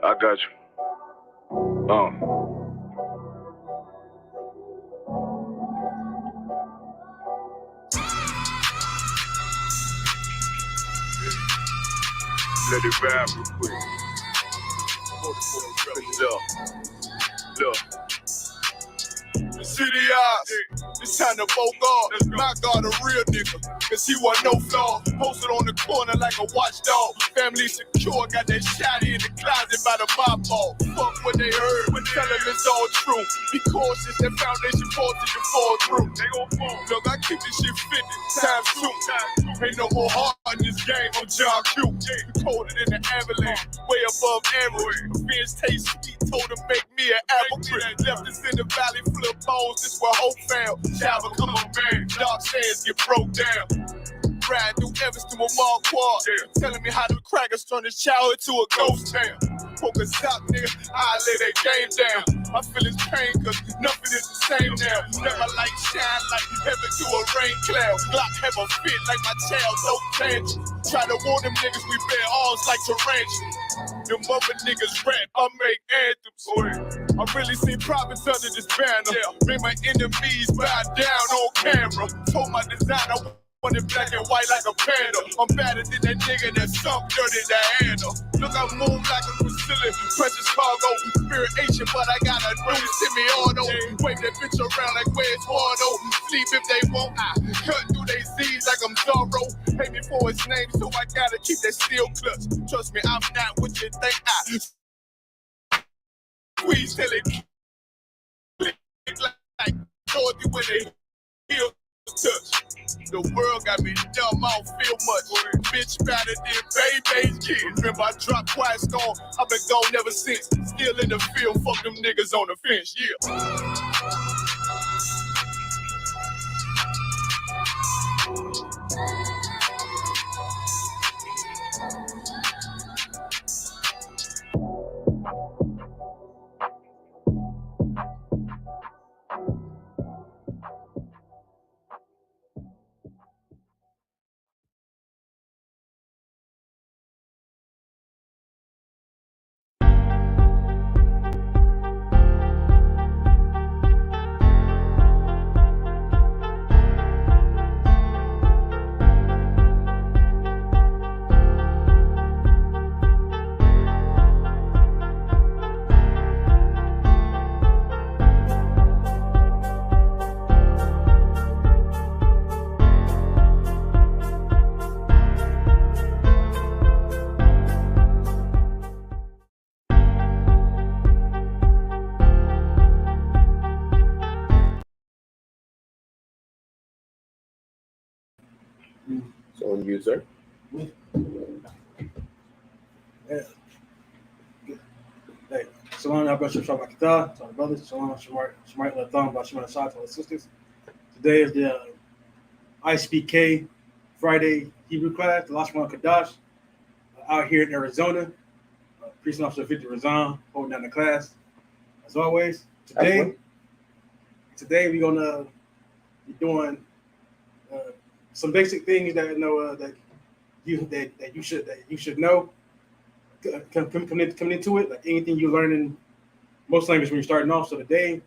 I got you. Let it vibe real quick. Look. The city eyes, it's time to vote God. My God, a real nigga, cause he wasn't no flaw. Posted on the corner like a watchdog. Family secure, got that shotty in the closet by the mob ball. Fuck what they heard, but tell them it's all true. Be cautious, that foundation falls till you fall through. They gon' fall. Look, I keep this shit 50 times 2. Ain't no more heart in this game, I'm John Q. Colder than the avalanche, way above average. Fans taste sweet, told him make me an apple crisp. Left us in the valley full of bones, this where hope found. Java, come on, man, dark sands get broke down. Riding through Evanston with Mark Quad, telling me how the crackers turn this child into a ghost town. Poke a stop, nigga, I lay that game down. I feel his pain, cause nothing is the same now. Let my light shine like heaven through a rain cloud. Glock have a fit like my child, no tangent. Try to warn them niggas, we bear arms like tarantulas. Them other niggas rap, I make anthems. I really seen prophets under this banner. Made my enemies bow down on camera. Told my designer, wanted black and white like a panda. I'm better than that nigga that's some dirty to handle. Look, I move like a Brazilian, precious cargo, spirit Asian, but I got a new semi-auto. Wave that bitch around like where's Wardo. Sleep if they want, I cut through they Z's like I'm Zorro. Pay me for his name, so I gotta keep that steel clutch. Trust me, I'm not what you think I squeeze till it like Georgia when they heal touch. The world got me dumb, I don't feel much. Bitch better than baby's kid. Remember I dropped Quiet Storm, I've been gone ever since. Still in the field, fuck them niggas on the fence, So on you, sir. Yeah. Hey, Shalom, Abba Shabbat Bakita, to our brothers, Shalom, Shemar Latham, Bashman Shah, to our sisters. Today is the ISUPK Friday Hebrew class, the LASHAWAN QADASH, out here in Arizona. Priest Officer Victor Razan holding down the class. As always, today we're gonna be doing some basic things that you should know. Coming into it, like anything you learn in most languages when you're starting off. So today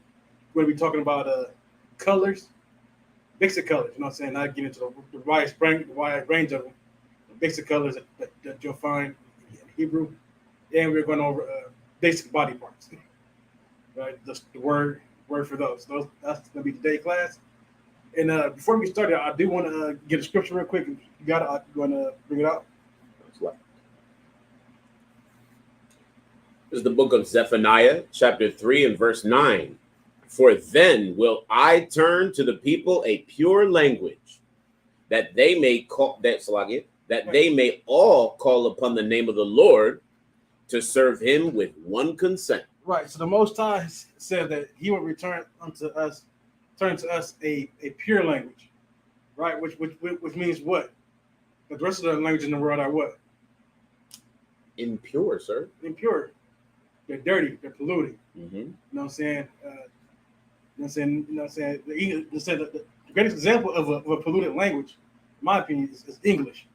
we're gonna be talking about colors, basic colors. You know what I'm saying? Not get into the wide range of them. The basic colors that you'll find in Hebrew, and we're going over basic body parts. Right, just the word for those. That's gonna be today's class. And before we start, I do want to get a scripture real quick. You got it? I'm going to bring it out. This is the book of Zephaniah, chapter 3 and verse 9. For then will I turn to the people a pure language, that they may they may all call upon the name of the Lord to serve him with one consent. Right. So the Most High said that he would turn to us a pure language, right? Which means what? The rest of the languages in the world are what? Impure, sir. Impure. They're dirty. They're polluted. Mm-hmm. You know what I'm saying? The greatest example of a polluted language, in my opinion, is English.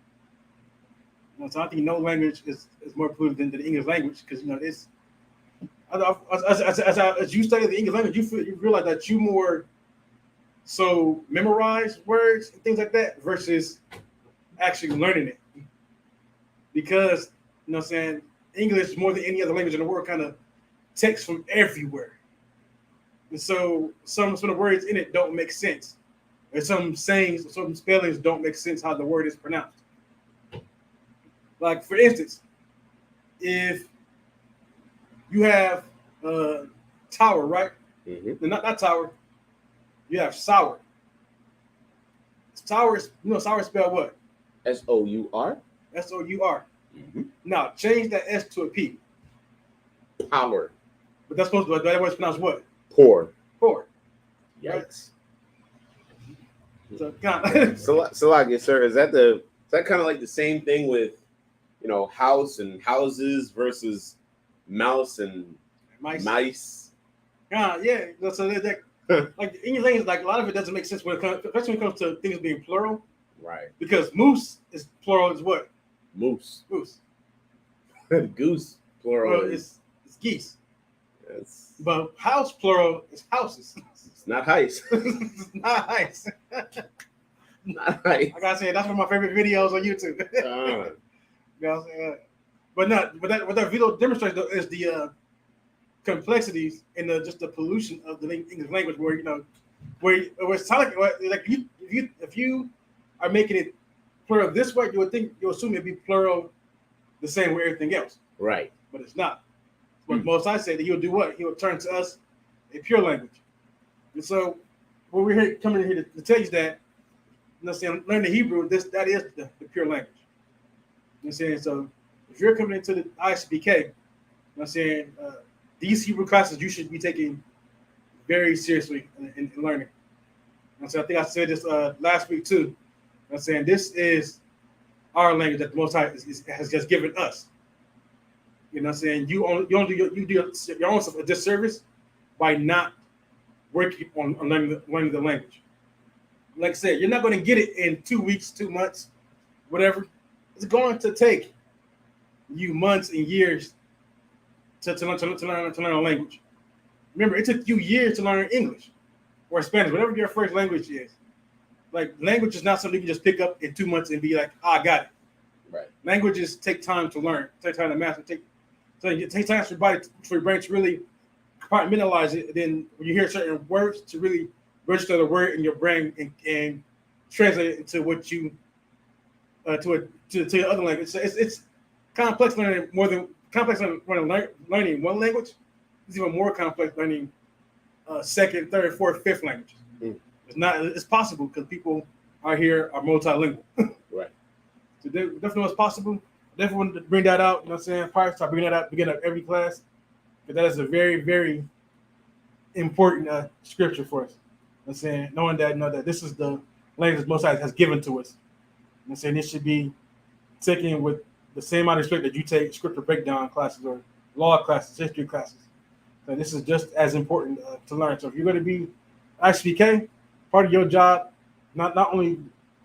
So I think no language is more polluted than the English language because it's as you study the English language, you realize that you more so memorize words and things like that versus actually learning it. Because what I'm saying, English more than any other language in the world kind of takes from everywhere. And so some of the words in it don't make sense. And some sayings, some spellings don't make sense how the word is pronounced. Like for instance, if you have tower, right? Mm-hmm. Not tower. You have sour. Sour is sour spelled what? S-O-U-R. S-O-U-R. Mm-hmm. Now change that S to a P. Power. But that's supposed to that word's pronounced what? Poor. Poor. Yikes. Right? So like, sir, is that kind of like the same thing with house and houses versus mouse and mice? Yeah. So that like English language, like a lot of it doesn't make sense especially when it comes to things being plural. Right. Because moose is plural is what? Moose. Goose. Goose plural is geese. Yes. But house plural is houses. It's not heist. It's not heist. Not heist. Like I said, that's one of my favorite videos on YouTube. You know what I'm saying? What that video demonstrates though is the complexities and just the pollution of the English language, where where it's like if you are making it plural this way, you'll assume it'd be plural the same way everything else. Right. But it's not. But most I say that he'll do what? He'll turn to us a pure language. And so what we're here coming in here to tell you is that learn the Hebrew, that is the pure language. You know what I'm saying? So if you're coming into the ISUPK, I'm saying these Hebrew classes you should be taking very seriously in learning. And so I think I said this last week too. I'm saying this is our language that the Most High has just given us. You know what I'm saying? You do your own self a disservice by not working on learning the language. Like I said, you're not going to get it in 2 weeks, 2 months, whatever. It's going to take you months and years to learn a language. Remember, it took you years to learn English or Spanish, whatever your first language is. Like, language is not something you can just pick up in 2 months and be like, I got it. Right. Languages take time to learn, take time to master, so it takes time for your brain to really compartmentalize it. Then when you hear certain words, to really register the word in your brain and translate it into what you to the other language. So it's complex learning learning one language. It's even more complex learning second, third, fourth, fifth languages. It's possible because people out here are multilingual. Right. So definitely it's possible. Definitely wanted to bring that out. You know what I'm saying? Probably start bringing that up beginning of every class. Because that is a very, very important scripture for us. You know what I'm saying? Knowing that that this is the language Most High has given to us. You know I'm saying? It should be taken with the same amount of respect that you take scripture breakdown classes or law classes, history classes. So this is just as important to learn. So if you're going to be ISUPK, part of your job, not only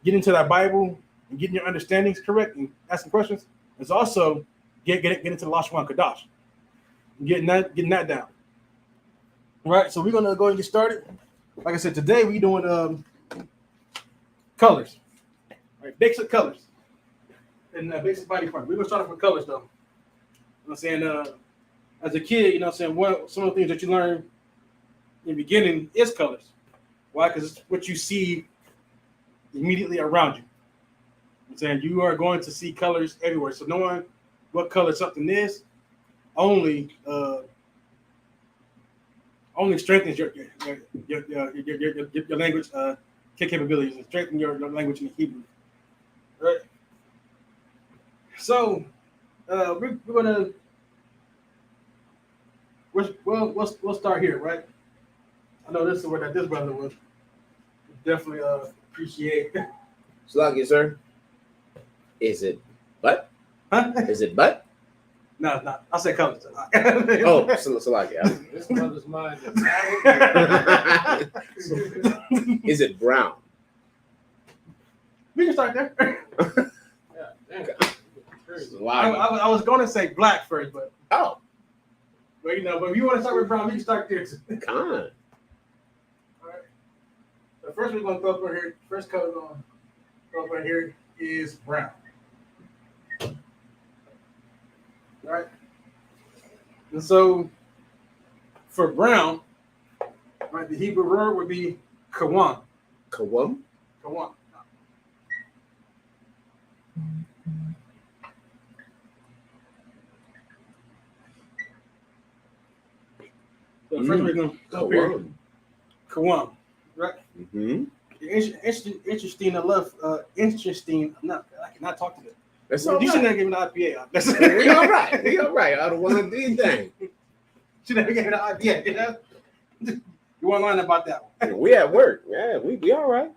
get into that Bible and getting your understandings correct and asking questions, it's also get into the LASHAWAN QADASH. Getting that down. All right, so we're gonna go and get started. Like I said, today we're doing colors. All right, basic colors and basic body part. We're gonna start off with colors though. You know what I'm saying? As a kid, you know what I'm saying, some of the things that you learn in the beginning is colors. Why? Because it's what you see immediately around you. I'm saying you are going to see colors everywhere. So knowing what color something is only strengthens your language capabilities and strengthen your language in Hebrew. Right. So we're gonna we'll start here, right? I know this is where this brother would definitely appreciate. Sluggy, sir. Is it butt? Huh? Is it butt? No, it's not. I said colors. Oh, Sluggy. This brother's mind Is it brown? We can start there. Yeah, damn. I was going to say black first, but Oh, but if you want to start with brown, we can start there. con. All right. The first we're gonna throw up right here. First color we're gonna throw up right here is brown. All right. And so for brown, right, the Hebrew word would be kawan. Kawam? Kawan. So first we're gonna go up here. Kawan. Right. Mm-hmm. Interesting enough. Interesting enough. I cannot talk to them. That's You all should right. never give me the IPA. We all right. We all right. I don't want to do anything. Should never give me the IPA. You know. You want to learn about that one? We at work. Yeah, we be all right.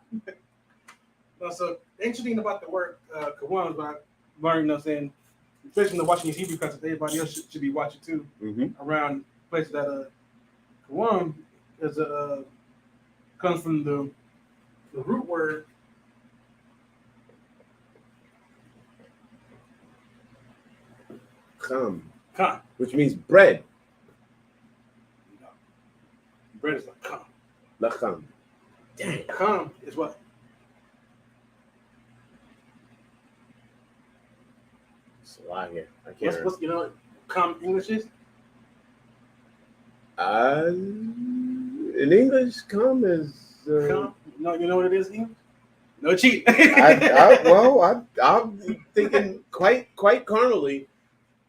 So interesting about the word Kawan is what I learned. You know what I'm saying, especially when watching these Hebrew cuts, everybody else should be watching too. Mm-hmm. Around places that Kawan is comes from the root word Kam, kan. which means bread. Bread is like kan. Lacham. Dang. Kan is what? It's a lot here. I can't. What's you know what kam English is? In English, kam is. Kam? No, you know what it is, English? No cheat. I'm thinking quite carnally.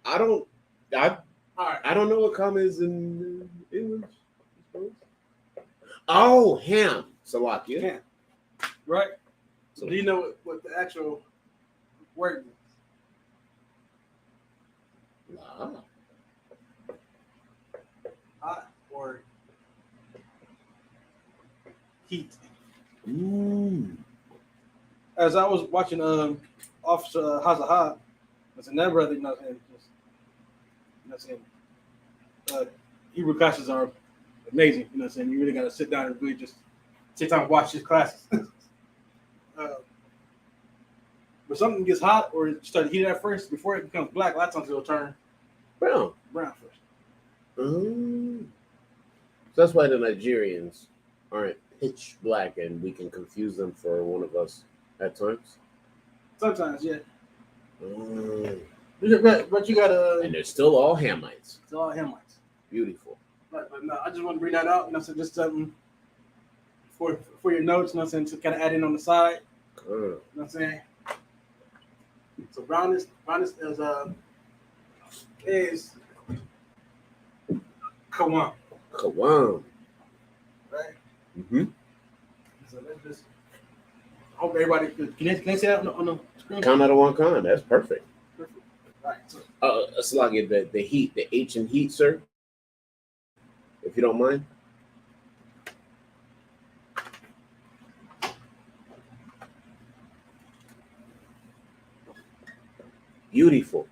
I don't know what kam is in English. I suppose. Oh, ham, Salakia. Ham. Right? So, Do you know what the actual word is? Hot or heat? As I was watching Officer Hazahad, that's another brother, you know what I'm saying? You know what I'm saying? Hebrew classes are amazing, you know what I'm saying? You really got to sit down and really just sit down and watch his classes. But something gets hot or it starts heating at first, before it becomes black, a lot of times it'll turn brown first. So that's why the Nigerians aren't pitch black, and we can confuse them for one of us at times. Sometimes, yeah. But you gotta. And they're still all Hamites. It's all Hamites. Beautiful. But no, I just want to bring that out. You know, so just something for your notes. You know, what I'm saying, to kind of add in on the side. You know what I'm saying? So brown is Kawan. Kawam. Right. Mm-hmm. So let's just hope everybody can they see that on the screen? Count out of one con. That's perfect. Perfect. Right. So Salakia, the heat, the H in heat, sir. If you don't mind. Beautiful.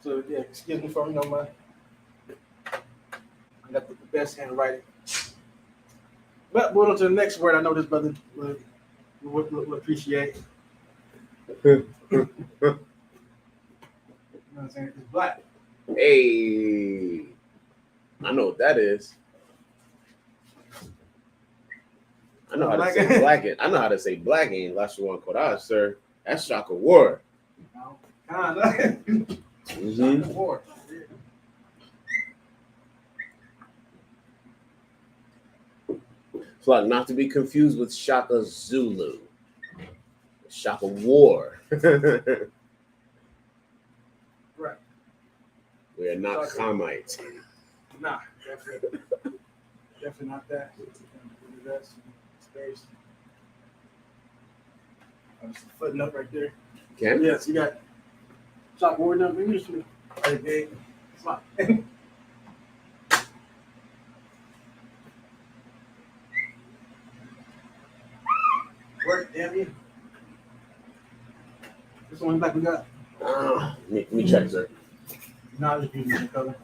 So yeah, excuse me for my I got the best handwriting. But moving on to the next word, I know this brother would appreciate. You know what I'm saying? It's black. Hey, I know what that is. I know how to say black. I know how to say black in LASHAWAN QADASH, sir. That's Shaka War. Kind of. Mm-hmm. War. It's like not to be confused with Shaka Zulu. Shaka War. Right. We are not Hamites. Nah, definitely not that. That's space. I'm just footing up right there. Can? Yes, you got shop board number. Maybe just right there. It's fine. Work, damn you. This one like we got. Let me check, sir. Nah, just using the color.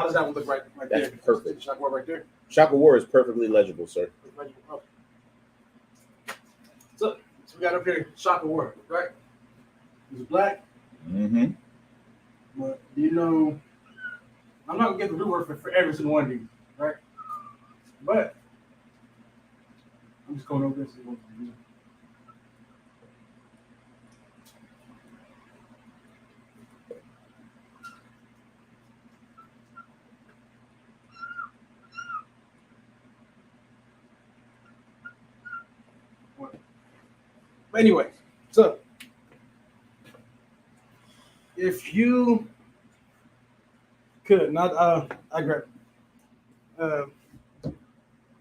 does that one look right That's there? perfect. Shock War right there. Shock of War is perfectly legible, sir. So we got up here Shock War, right? He's black. Mm-hmm. But you know, I'm not gonna get the root word for every single one of these, right? But I'm just going over this. But anyway, so if you could not, I grab.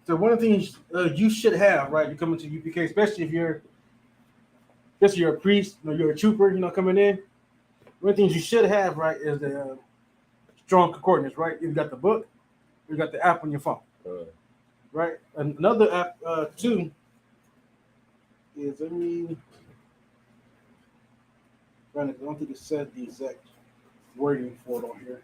So one of the things you should have, right? You come into UPK, especially if you're a priest, you're a trooper, coming in. One of the things you should have, right, is the strong concordance, right? You've got the book, you got the app on your phone, right? And another app too is I don't think it said the exact wording for it on here.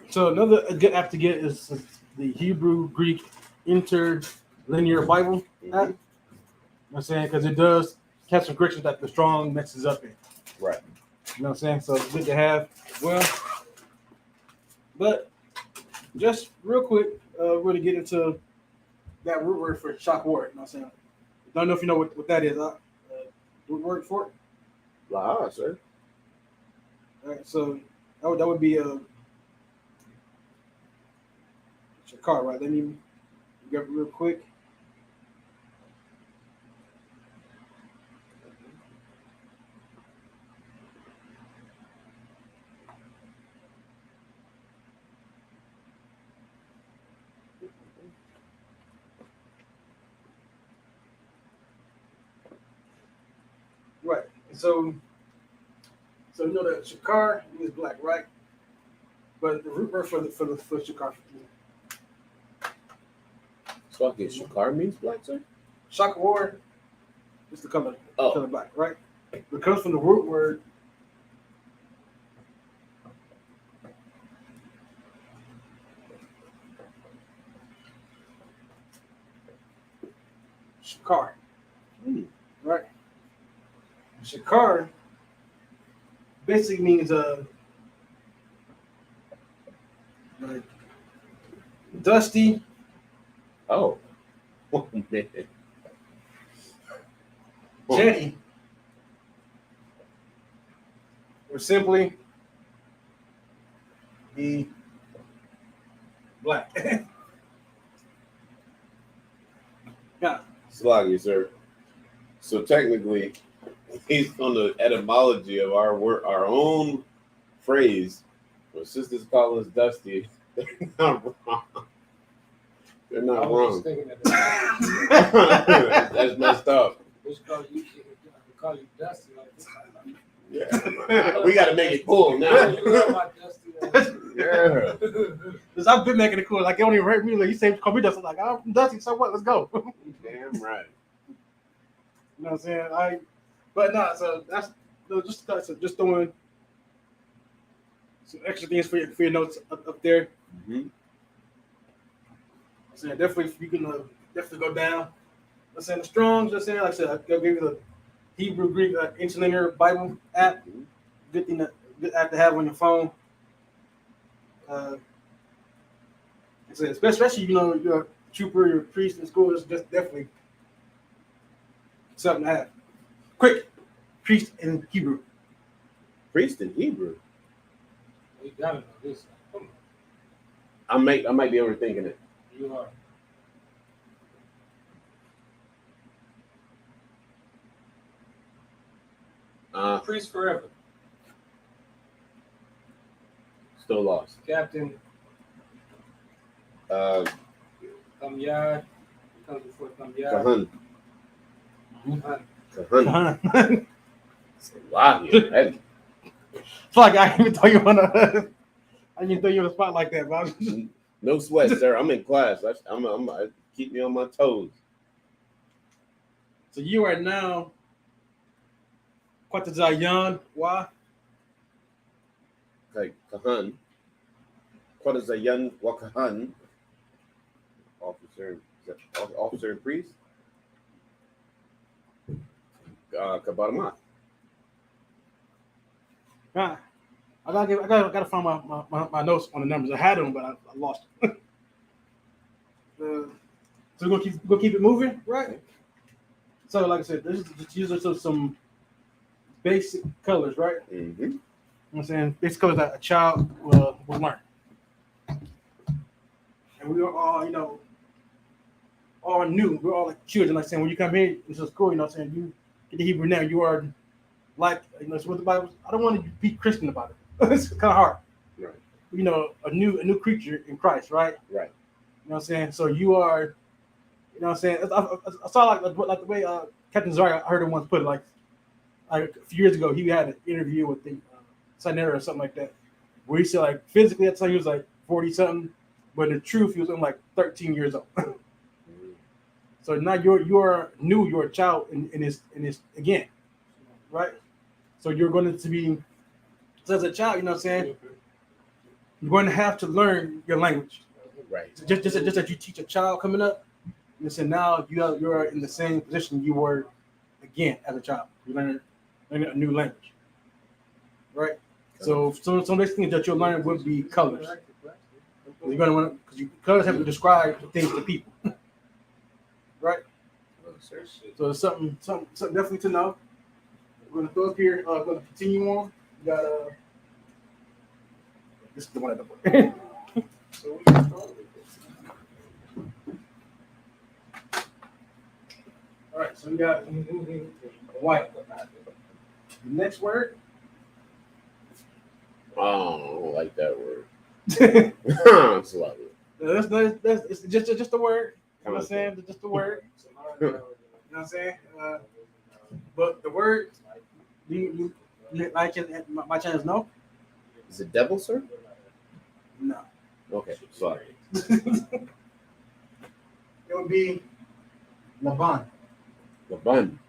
So another good app to get is the Hebrew Greek Interlinear Bible app. You know what I'm saying? Because it does catch some corrections that the strong messes up in. Right. You know what I'm saying? So it's good to have as well. But just real quick, we're going to get into that root word for shock word. You know what I'm saying? Don't know if you know what that is. Root word for it? Sir. All right, so that would be Shakar, right? Let me grab it real quick. Right. So you know that Shakar is black, right? But the root word for Shakar. So I guess Shakar means black, sir? Shock War is the color black, right? It comes from the root word Shakar, right? Shakar basically means like dusty. Oh. Oh, man. Jetty, or simply be black. Yeah. Sloggy, sir. So technically, based on the etymology of our own phrase, when sisters call us dusty, they're not wrong. They're not wrong. That's messed up. Call you dusty. Yeah, we got to make it cool now. Yeah, Because I've been making it cool. Like, it don't even hurt me. Like, you say, call me dusty. Like, I'm dusty, so what? Let's go. damn right. You know what I'm saying? But no, so that's just throwing some extra things for your notes up there. Mm-hmm. So definitely you can definitely go down. Let's say the Strongs. Let's say, like I said, I'll give you the Hebrew Greek Interlinear Bible app. Good thing good app to have on your phone. Especially you're a trooper, you're a priest in school. It's just definitely something to have. Quick, priest in Hebrew. Priest in Hebrew. You gotta know this. Come I might be overthinking it. on. You are. Priest forever. Still lost. Captain Uh, Kamyad. Comes before Kamyad. Kahan. Kahan. Kahan. Wow, yeah. So like I even thought you wanna. I I didn't throw you on the spot like that, but I was just... No sweat, sir. I'm in class. I'm keep me on my toes. So you are now QADASH. Why? Like Kahan. QADASH Wakahan. Officer and priest. Kabaramat. Nah, I gotta find my notes on the numbers. I had them, but I lost them. So we're gonna keep it moving, right? So like I said, this is just using some basic colors, right? Mm-hmm. You know what I'm saying? Basic colors that a child will learn. And we are all, all new. We're all like children. Like saying, when you come here into school, you know what I'm saying, you get the Hebrew now, you are like, it's what the Bible, I don't want to be Christian about it. It's kind of hard. Right. A new creature in Christ, right? Right. You know what I'm saying? So you are, you know what I'm saying? I saw like the way Captain Zarya, I heard him once put it, like a few years ago, he had an interview with the Sinera or something like that, where he said like physically at the time he was like 40 something, but in the truth he was only like 13 years old. So now you're new, you're a child in this again, right? So you're going to be, so as a child, you know what I'm saying, you're going to have to learn your language. Right. So just that you teach a child coming up, listen, now you're in the same position you were again as a child. You learn a new language, right? So some next things that you'll learn would be colors. You're going to want because colors have to describe things to people, right? So it's something definitely to know. We're gonna throw up here. We're gonna continue on. We got this is the one at the book. All right, so we got white. The next word. Oh, I don't like that word. That's It's lovely. it's just a word. You know what I'm saying? It's just a word. You know what I'm saying? But the word, you like it, my chance, no? Is it devil, sir? No. Okay, sorry. It would be Laban. Laban.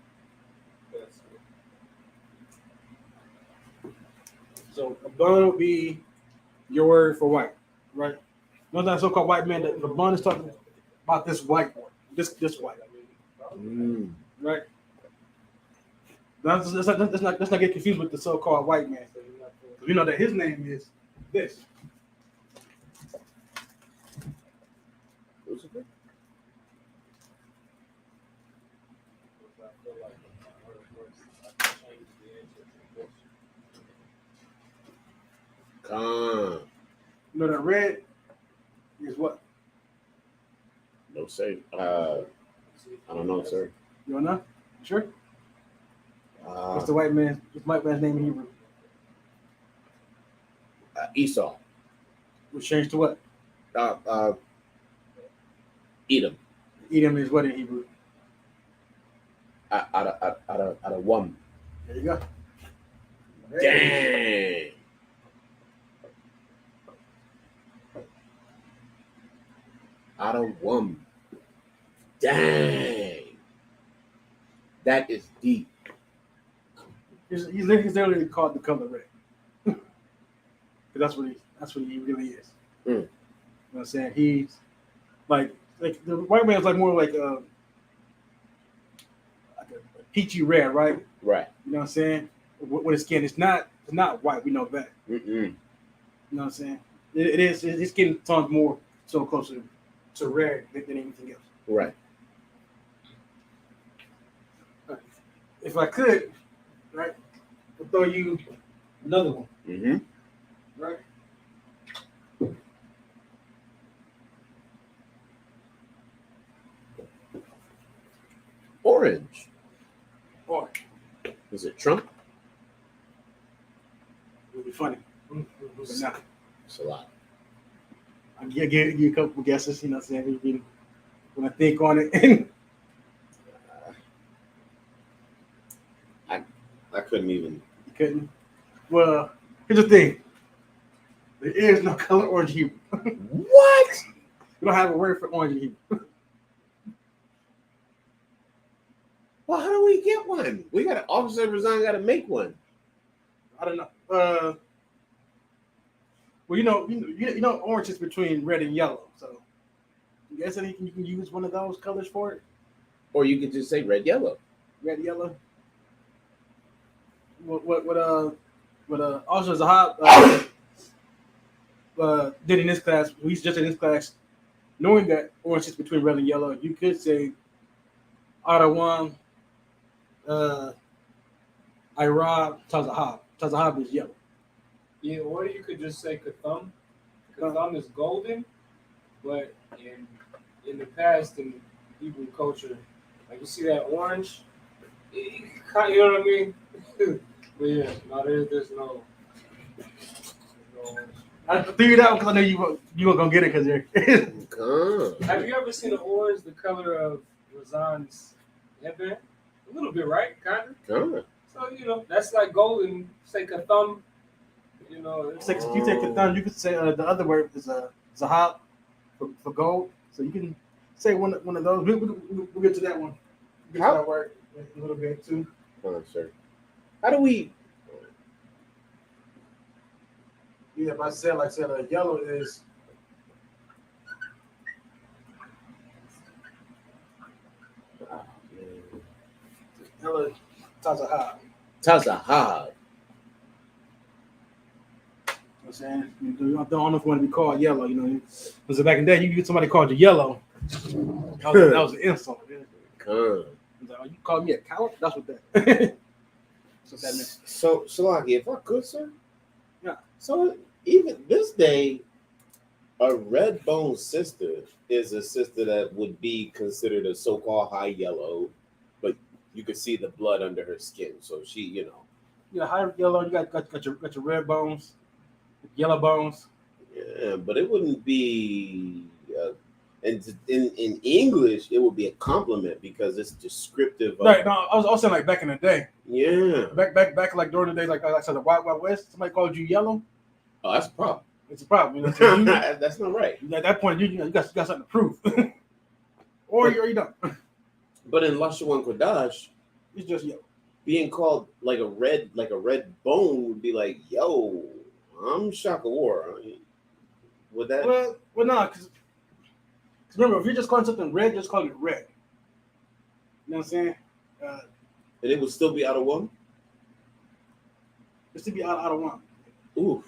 So Laban would be your word for white, right? No, that so-called white man. That Laban is talking about this white boy, this white, right? Let's not get confused with the so-called white man. We know that his name is this. Lucifer? You know that red is what? No say. I don't know, sir. You don't know? Sure. What's the white man's name in Hebrew? Esau. Which changed to what? Edom. Edom is what in Hebrew? Out of one. There you go. Dang. Out of one. Dang. That is deep. He's literally called the color red. That's what he really is. You know what I'm saying? He's like the white man is like more like a peachy red, right? Right. You know what I'm saying? With his skin, it's not white. We know that. Mm-mm. You know what I'm saying? It is. His skin tone's more so closer to red than anything else. Right. If I could, right, I'll throw you another one. Mm-hmm. Right. Orange. Orange. Is it Trump? It would be funny. But nah. It's a lot. I'll give you a couple guesses, you know what I'm saying? When I think on it. I couldn't even. You couldn't? Well, here's the thing. There is no color orange in Hebrew. What? We don't have a word for orange in Hebrew. Well, how do we get one? We got an officer resign. Got to make one. I don't know. Well, you know, orange is between red and yellow. So, you guys think you can use one of those colors for it? Or you could just say red, yellow. Red, yellow. What Officer Zahab did in this class, we suggested in this class, knowing that orange is between red and yellow, you could say Adawan, Irab, Tazahab. Tazahab is yellow. Yeah, or you could just say Katham. Katham is golden, but in the past in Hebrew culture, like you see that orange, you know what I mean? But yeah, no, there's no orange. I figured out because I know you were gonna get it because you're. Have you ever seen an orange the color of Razan's headband? A little bit, right? Kind of. So that's like golden. Say Katham. You take a thumb. You could say the other word is Zahab for gold. So you can say one of those. We'll get to that one. We'll get to that word in a little bit too. Sir. How do we? Yeah, but I said yellow is. Yellow Tazahab. Tazahab. I'm saying, I don't know if you want to be called yellow, because back in the day, you get somebody called you yellow. That was an insult. Like, oh, you called me a coward? That's what that. That's what that meant. So, Shalaki, if I could, sir. Yeah. So even this day, a red bone sister is a sister that would be considered a so-called high yellow, but you could see the blood under her skin. So she, Yeah, high yellow. You got your red bones. Yellow bones. Yeah, but it wouldn't be, and in English, it would be a compliment because it's descriptive. Right. No, I was saying like back in the day. Yeah. Back like during the days, like I said, the Wild Wild West. Somebody called you yellow. Oh, that's a problem. It's a problem. So that's not right. At that point, you got something to prove, or you don't. But in LASHAWAN QADASH, it's just yellow. Being called like a red bone would be like, yo. I'm Shaka War. Would that? Well, no, because remember, if you're just calling something red, just call it red. You know what I'm saying? And it would still be out of one? It should be out of one. Ooh.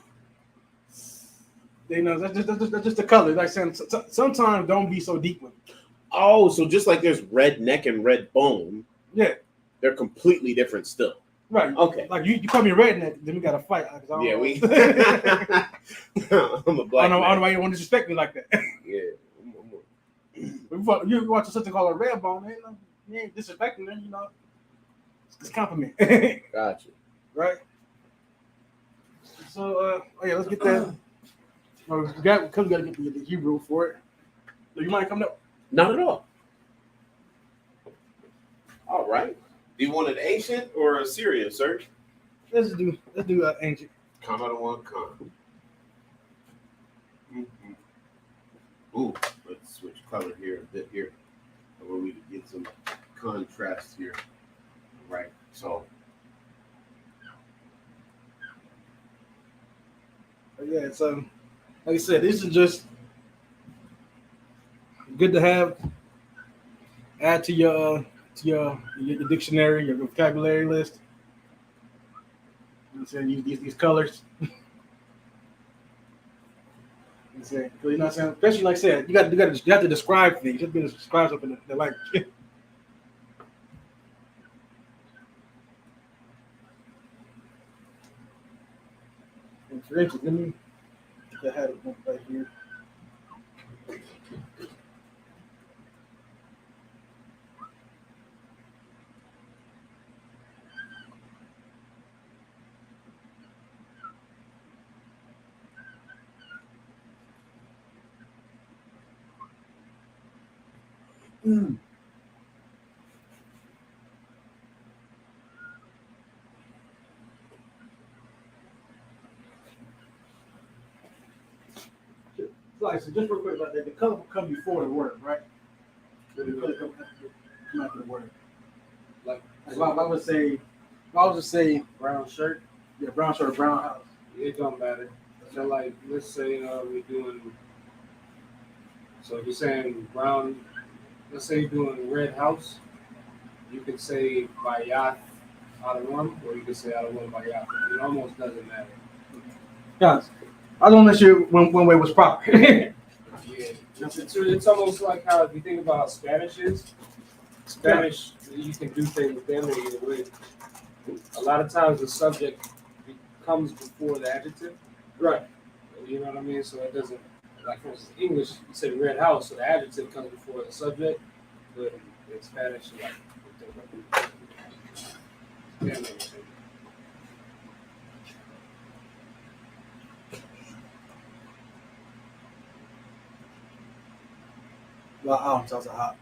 That's just the color. Like saying, sometimes don't be so deep with it. Oh, so just like there's red neck and red bone. Yeah. They're completely different still. Right. Okay. Like you call me redneck, then we got to fight. Yeah, we. I'm a black. I don't know why you want to disrespect me like that. Yeah. You watch something called a red bone, you ain't disrespecting them, It's a compliment. Gotcha. Right. So, let's get that. We got to get the Hebrew for it. So you mind coming up? Not at all. All right. Do you want an ancient or a Syrian, sir? Let's do ancient. Come out of one con. Mm-hmm. Ooh, let's switch color here a bit here. I want we to get some contrast here. All right. So. Yeah, so like I said, this is just good to have. Add to your dictionary, your vocabulary list. You know what I'm saying? Use these colors. You know what I'm saying? Especially like I said, you have to describe things. You have to describe something that like. And for instance, let me get that right here. Mm. like, so just real quick about that, the color will come before the word, right? The color come after the word. Like If I would just say brown shirt. yeah, brown shirt, brown house. It don't matter. So like, let's say we're doing. So if you're saying brown, let's say you're doing red house, you could say Bayat Adawam, or you could say Adawam Bayat. It almost doesn't matter. Guys, I don't make sure one way was proper. Yeah, it's almost like how if you think about how Spanish is. Spanish, you can do things damn near either way. A lot of times the subject comes before the adjective. Right. You know what I mean? So it doesn't, like for instance, English, you say red house, so the adjective comes before the subject. But in Spanish, like, damn near the same. Well, sounds hot.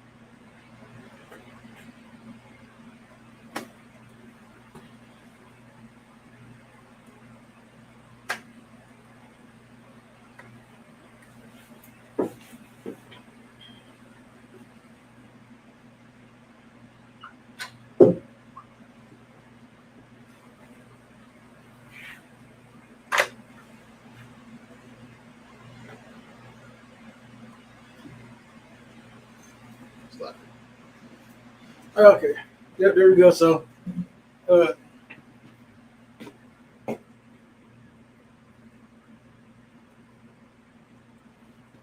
Okay. Yep, there we go. So,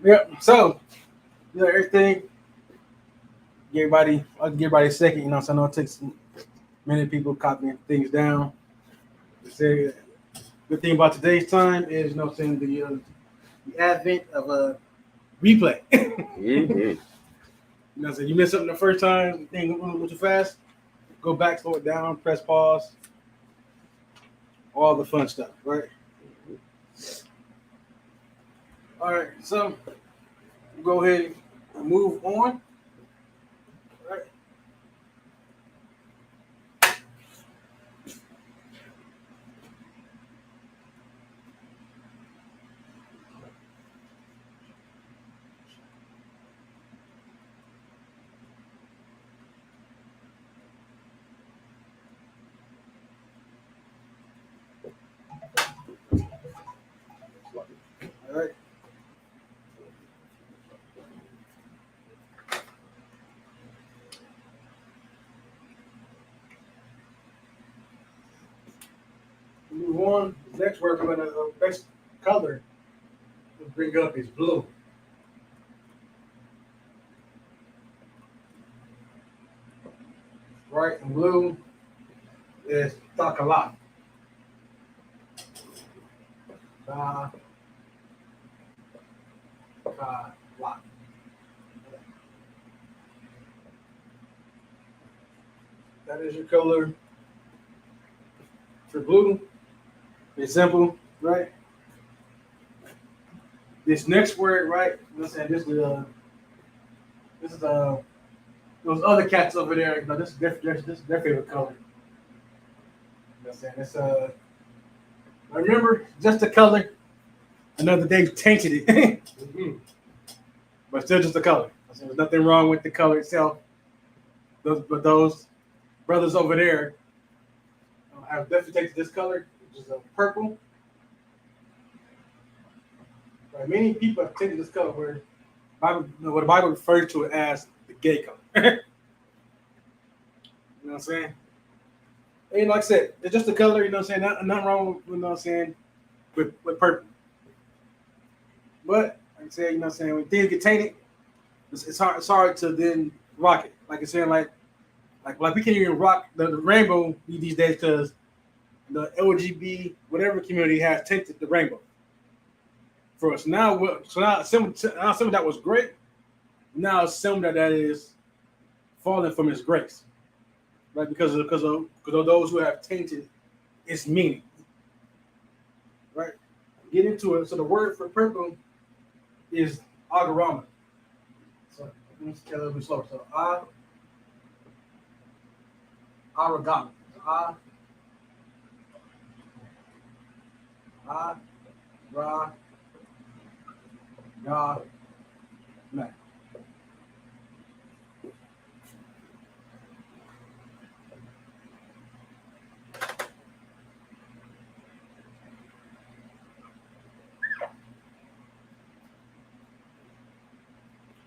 yep. So, yeah, everything. I'll give everybody a second. You know, so I know it takes many people copying things down. Say, good thing about today's time is, you know, saying the advent of a replay. Mm-hmm. You know, so you miss something the first time, the thing went a little too fast. Go back, slow it down, press pause, all the fun stuff, right? All right, so we'll go ahead and move on. All right. All right. Move on. Next word we're gonna best color to bring up is blue. Right, and blue is Takala. Takala. That is your color for blue. It's simple, right? This next word, right? Listen, this is those other cats over there. You know, this is their favorite color. You know what I'm saying? It's remember, just the color. Another day tainted it, Mm-hmm. but still just the color. There's nothing wrong with the color itself. But those brothers over there have definitely taken this color, which is a purple. Right, many people have taken this color where what the Bible refers to it as the gay color. You know what I'm saying? And like I said, it's just the color, you know what I'm saying? Nothing wrong with, you know what I'm saying, with purple. But like I said, you know what I'm saying, when things get tainted, it's hard to then rock it. Like I'm saying, like we can't even rock the rainbow these days because the LGBT whatever community has tainted the rainbow for us. Now some of that was great. Now some of that is falling from its grace, right? Because of those who have tainted its meaning, right? Get into it. So the word for purple is agarama. So let me tell a little bit slower. So aragama. Yah, man.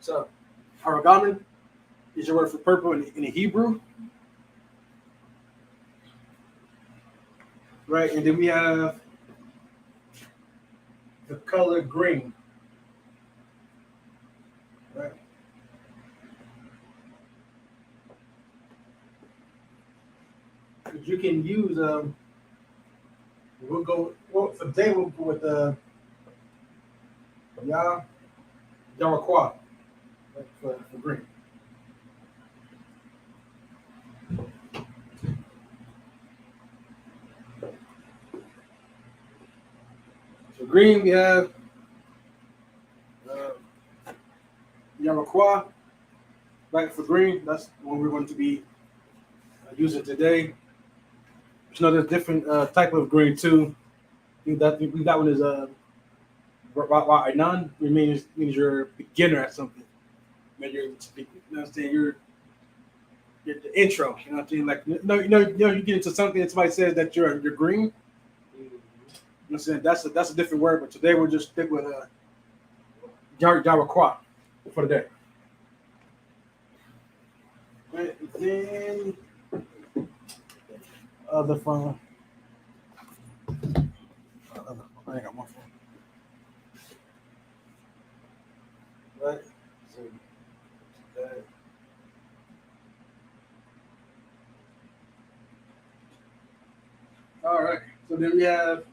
So, Aragaman is your word for purple in the Hebrew, right? And then we have the color green, right? You can use we'll go for today. We'll go with Yahweh for green. So green we have Yahweh, right, for green. That's what we're going to be using today. You know, there's different type of green too. That one is Ra'anan, which means you're a beginner at something. When you're, you know what I'm saying, you're the intro. You know what I'm saying? Like, you get into something and somebody says that you're green. You know what I'm saying? That's a different word, but today we'll just stick with Yahweh for the day. Right, then other phone. I got one phone. Right. So that. All right. So then we have.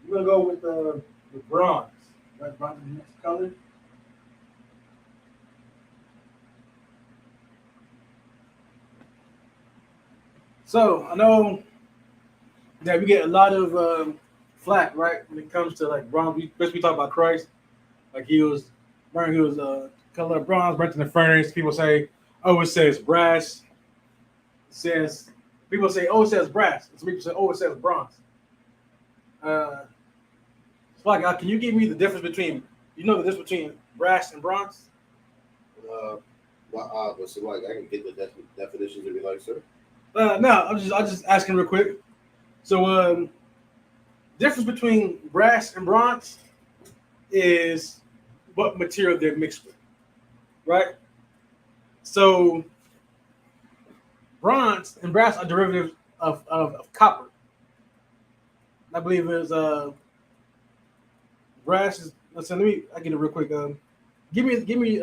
We're gonna go with the bronze. Right, bronze is the next color. So I know that we get a lot of flack, right, when it comes to like bronze. We talk about Christ, like he was color of bronze, burnt in the furnace. People say, oh, it says brass. It says people say, oh, it says brass. Some people say, oh, it says bronze. So like, can you give me the difference between the difference between brass and bronze? So like I can get the definitions if you like, sir. No, I'm just asking real quick. So, difference between brass and bronze is what material they're mixed with, right? So, bronze and brass are derivatives of copper. I believe it's brass is. Listen, I get it real quick. Give me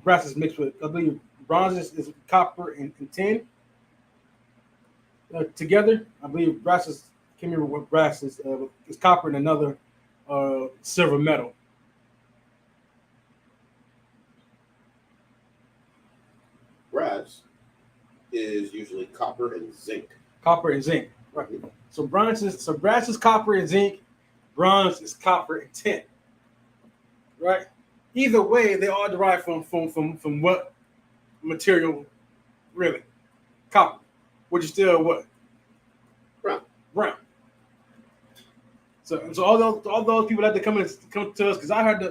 brass is mixed with. I believe bronze is copper and tin. Together, I believe brass is. Can't remember what brass is. It's copper and another silver metal. Brass is usually copper and zinc. Copper and zinc, right? So brass is copper and zinc. Bronze is copper and tin, right? Either way, they all derive from what material, really? Copper, which is still what? Brown. So all those people that come to us because I had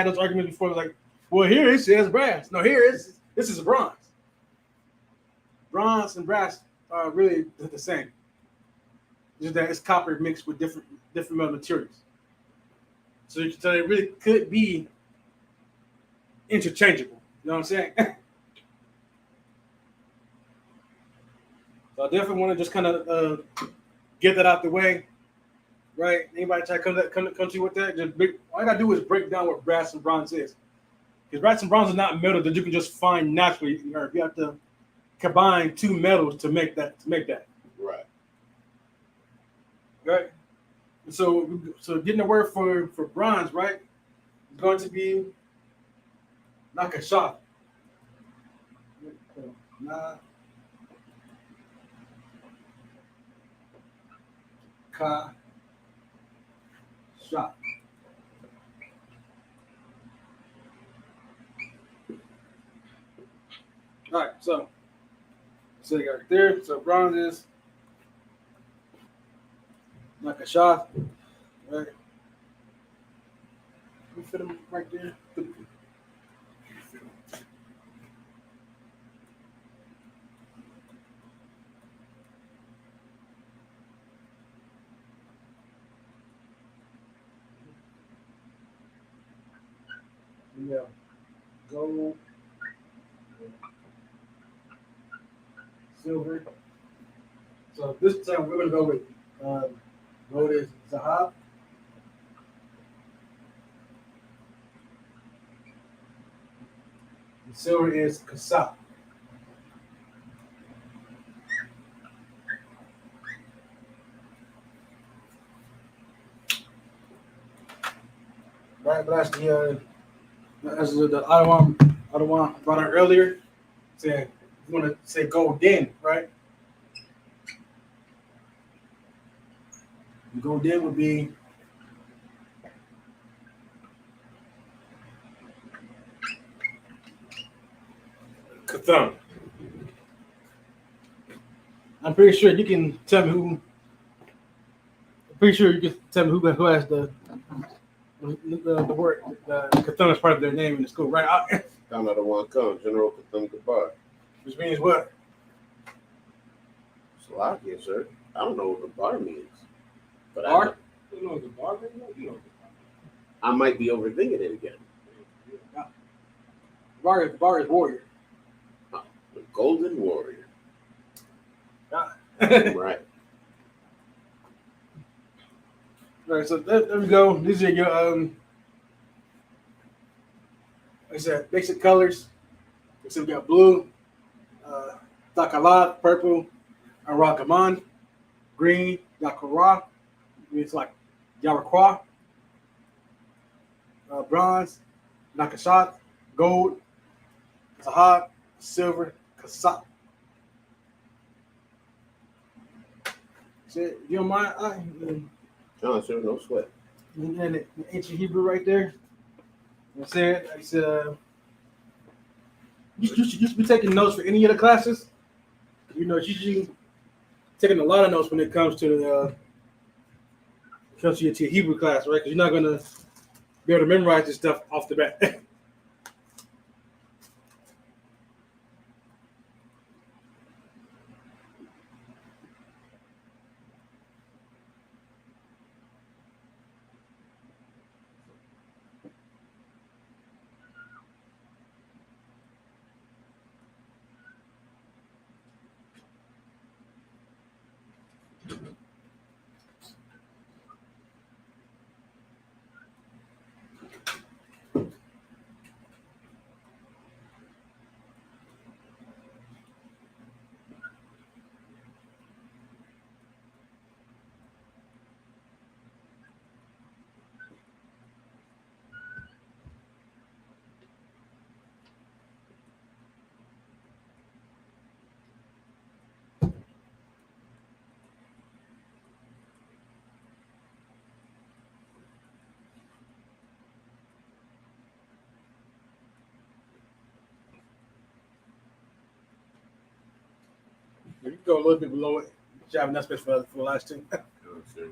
those arguments before, like, well, here it says brass. No, this is bronze. Bronze and brass are really the same. Just that it's copper mixed with different metal materials. So it really could be interchangeable. You know what I'm saying? So I definitely want to just kind of get that out the way, right? Anybody try to come to you with that? All I gotta do is break down what brass and bronze is, because brass and bronze is not metal that you can just find naturally in the earth. You have to combine two metals to make that. Right. Right. So getting the word for bronze, right? It's going to be LASHAWAN. LASHAWAN. All right, so you got it there. So bronze is LASHAWAN, right? fit them right there. Yeah, gold, silver. So this time we're gonna go with gold is Zahab. The silver is Kasab. Right, but that's the other one brought out earlier. Saying you want to say golden, right? Golden would be Katham. I'm pretty sure you can tell me who. I'm pretty sure you can tell me who has the word Katham is part of their name in the school, right? Another one come, General Katham Kabar. Which means what? Slovakia, sir. I don't know what Kabar means. But Bar? You know what the bar is? You know what the bar I might be overthinking it again. Bar is warrior. The Golden Warrior. Right. Right. Right. So there we go. These are your like I said, basic colors. So we got blue, Takalat, purple, Arakaman, green, Yakura, it's like Yarakwa, bronze, Nakashat, gold, Zahab, silver, Kasat. So if you don't mind, No, sir, no sweat. and the ancient Hebrew right there. You know what I said, you should be taking notes for any of the classes. You know, you should be taking a lot of notes when it comes to your Hebrew class, right? Because you're not gonna be able to memorize this stuff off the bat. You can go a little bit below it. You have enough space for the last two. No, sir.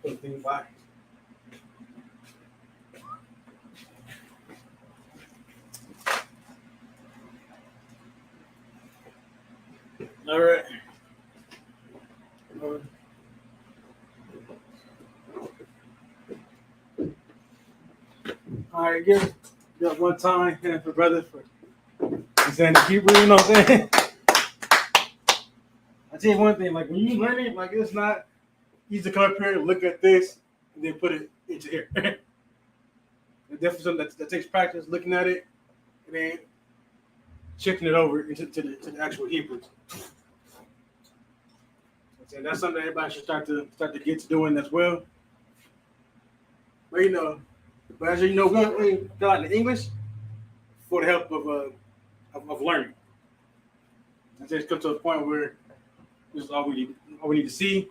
Put the thing back. All right. All right, give one time hand for brother for saying the Hebrew, you know what I'm saying? I tell you one thing, like when you learn it, like it's not easy to come up here and look at this and then put it into here. It's definitely something that takes practice looking at it and then shifting it over into the actual Hebrew. And that's something that everybody should start to get to doing as well. But but as you know, we fill out the English for the help of learning. And just come to a point where this is all we need to see.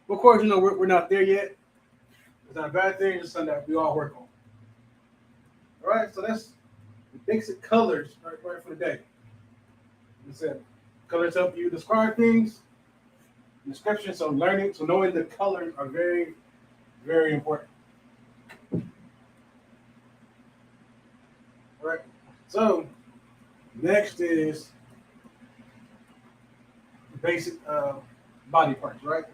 But of course, we're not there yet. It's not a bad thing. It's something that we all work on. All right, so that's the basic colors right for the day. Like I said, colors help you describe things. Description, so knowing the colors are very, very important. All right. So next is basic body parts, right?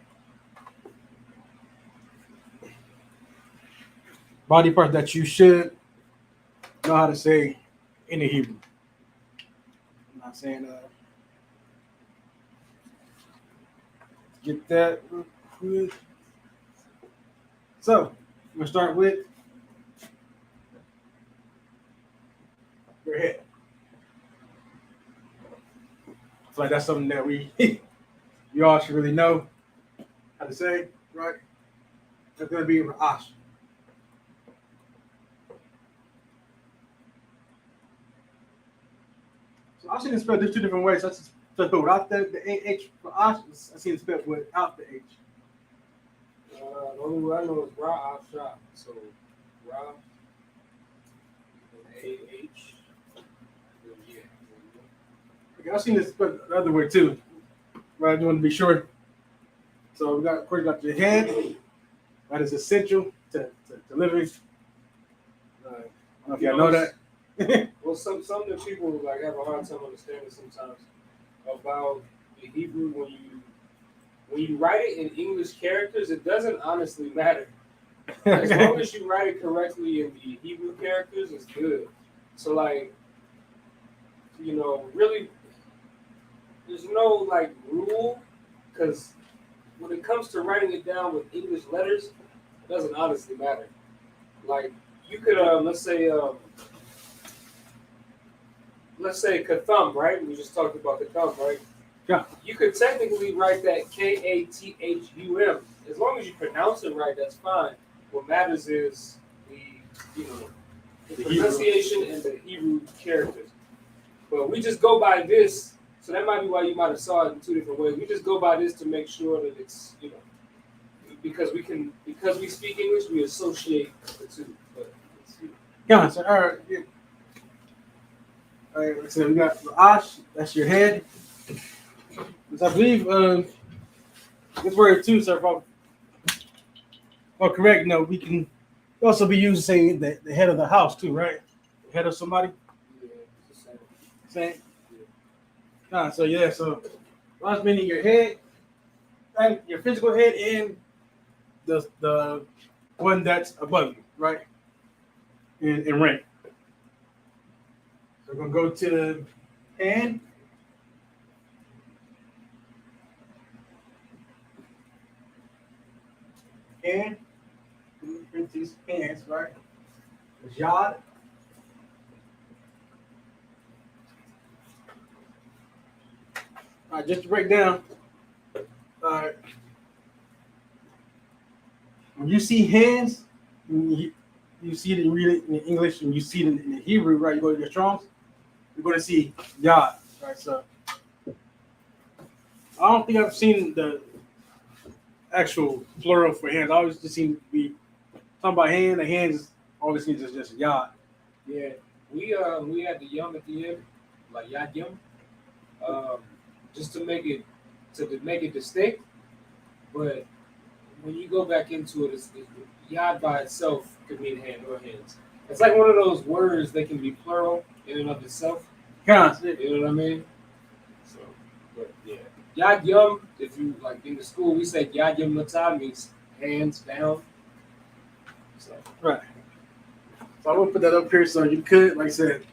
Body parts that you should know how to say in the Hebrew. I'm not saying get that real quick. So we're gonna start with your head. I feel like that's something that you all should really know how to say, right? That's gonna be Ra'ash. So I've seen it spelled two different ways. That's spelled without the H for Ash. I've seen it spelled without the H. The only way I know is Ra. So Ra, A-H. Yeah. Okay, I've seen it spelled the other way too. But I just want to be sure. So we got, of course, your head. That is essential to living. I don't know if y'all know that. Well, some of the people like have a hard time understanding sometimes about the Hebrew when you write it in English characters, it doesn't honestly matter. As long as you write it correctly in the Hebrew characters, it's good. So like, really, there's no like rule, because when it comes to writing it down with English letters, it doesn't honestly matter. Like you could let's say Kathum, right? We just talked about Kathum, right? Yeah. You could technically write that Kathum. As long as you pronounce it right, that's fine. What matters is the pronunciation and the Hebrew characters. But we just go by this, so that might be why you might have saw it in two different ways. We just go by this to make sure that it's, because we speak English, we associate the two. But Yeah, so all right. Yeah. All right, so we got Ash, that's your head. Because I believe this word too, sir, if I'm correct, we can also be used to say the head of the house too, right? The head of somebody. yeah, it's the Same. So Ash meaning your head, and your physical head, and the one that's above you, right? In rank. So we're gonna go to the hand. And print these hands, right? The yod. All right, just to break down. When you see hands, you see it and read it in English, and you see it in the Hebrew, right? You go to your Strong's, you're going to see yod, right? So I don't think I've seen the actual plural for hands. I always just seem to be talking about hand. The hands always seems just yod. Yeah, we had the yum at the end, like yad yum, just to make it distinct. But when you go back into it, it's yad by itself could mean hand or hands. It's like one of those words that can be plural in and of itself. Yeah. You know what I mean? So, But yeah, Yad Yum. If you like in the school, we say Yad Yum Matah means hands down. So Right. So I'm gonna put that up here so you could, like I said,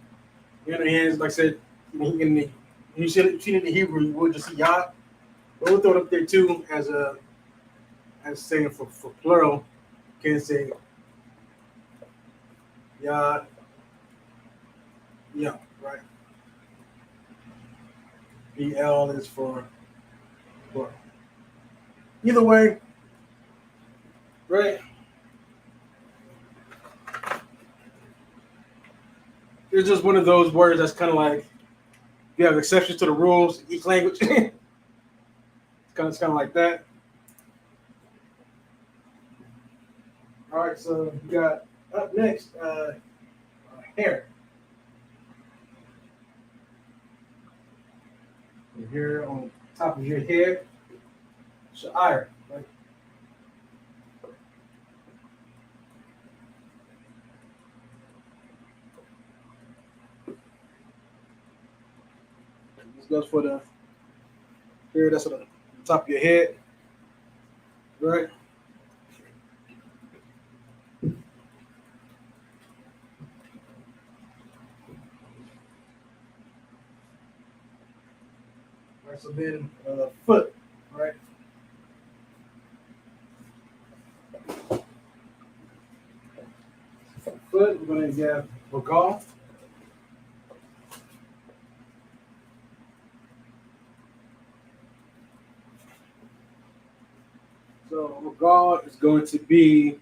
in the hands, like I said, in the you see it in the Hebrew, you would just see Yad. But we'll throw it up there too as saying for plural. You can say Yad, yeah, right. BL is for plural. Either way, right? It's just one of those words that's kind of like you have exceptions to the rules in each language. it's kind of like that. All right, so you got up next hair. Your hair on top of your head. Sha'ir, right? This goes for the hair that's on the top of your head, right? All right, so then foot, right? Foot, we're going to have Bagal. So Bagal is going to be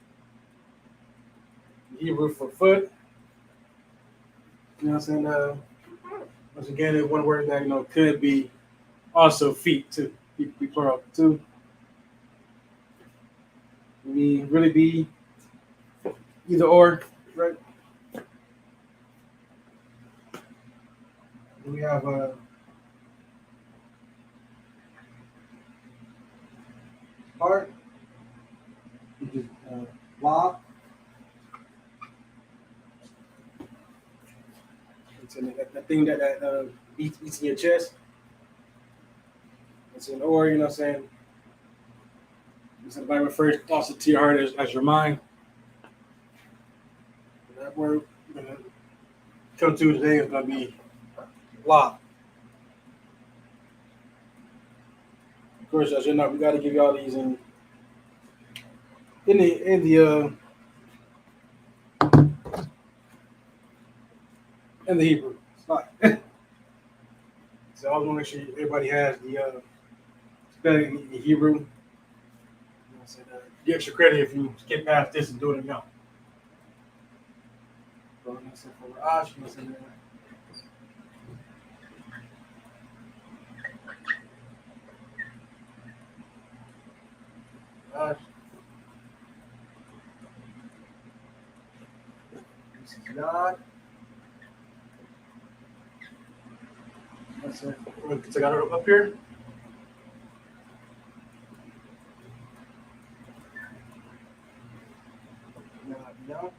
Hebrew for foot. You know what I'm saying? Once again, it's one word that could be also feet too. Feet be plural too. We really be either or, right? We have heart, which is lob. It's that thing that beats in your chest. It's an or, you know what I'm saying? Somebody refers also to your heart as your mind. And that word we're going to come to today is going to be lob. Of course, as you know, we got to give you all these in the Hebrew. It's not. So I want to make sure everybody has the spelling in the Hebrew. You know what I'm saying? Get extra credit if you skip past this and do it again. So that's it for Ash. You know what I'm saying? Ash. This is Yod. That's it. We're going to take it up here. Yod.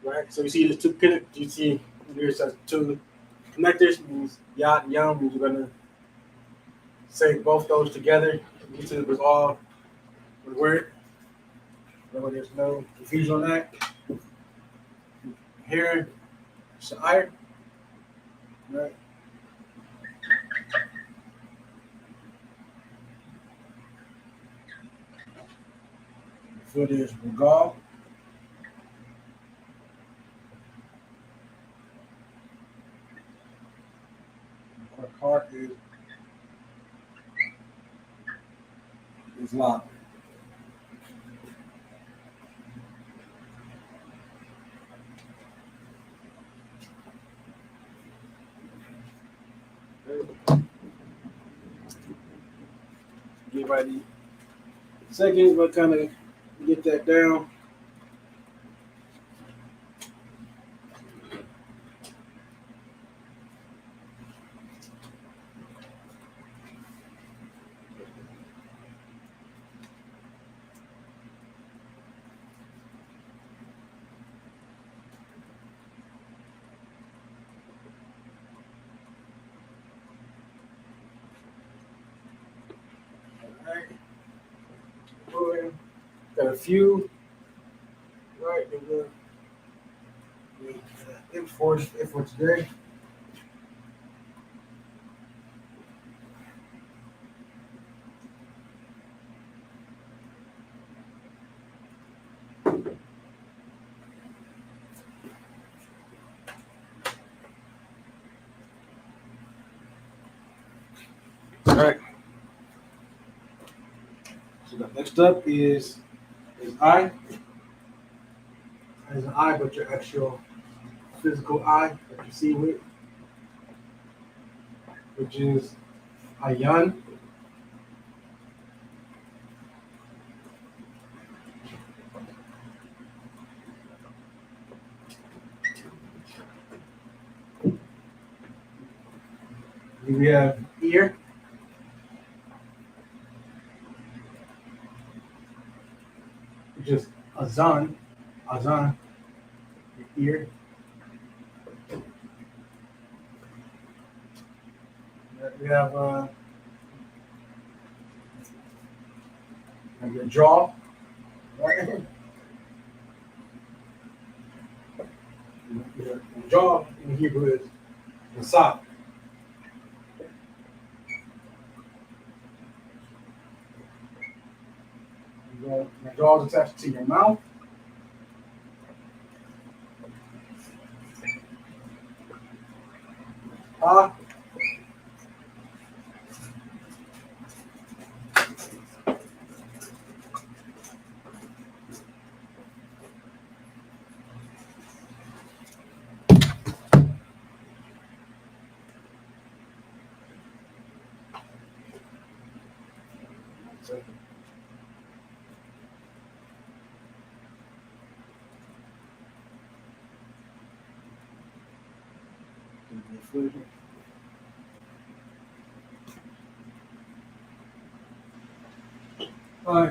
Right. So you see the two connectors. You see there's two connectors. Means Yod and Yom. Means you're gonna say both those together. You see it was all one word. So there's no confusion on that. Here, Sha'ir. Right. Foot is Regal. Heart is locked. Give everybody a second, but kind of get that down. a few. Right, for today. All right. So the next up is eye. As an eye, but your actual physical eye that you see with, which is ayan. We have ear. Which is azan. Azan. Ear. We have your jaw. Right? Your jaw in Hebrew is nasab. Your jaw is attached to your mouth.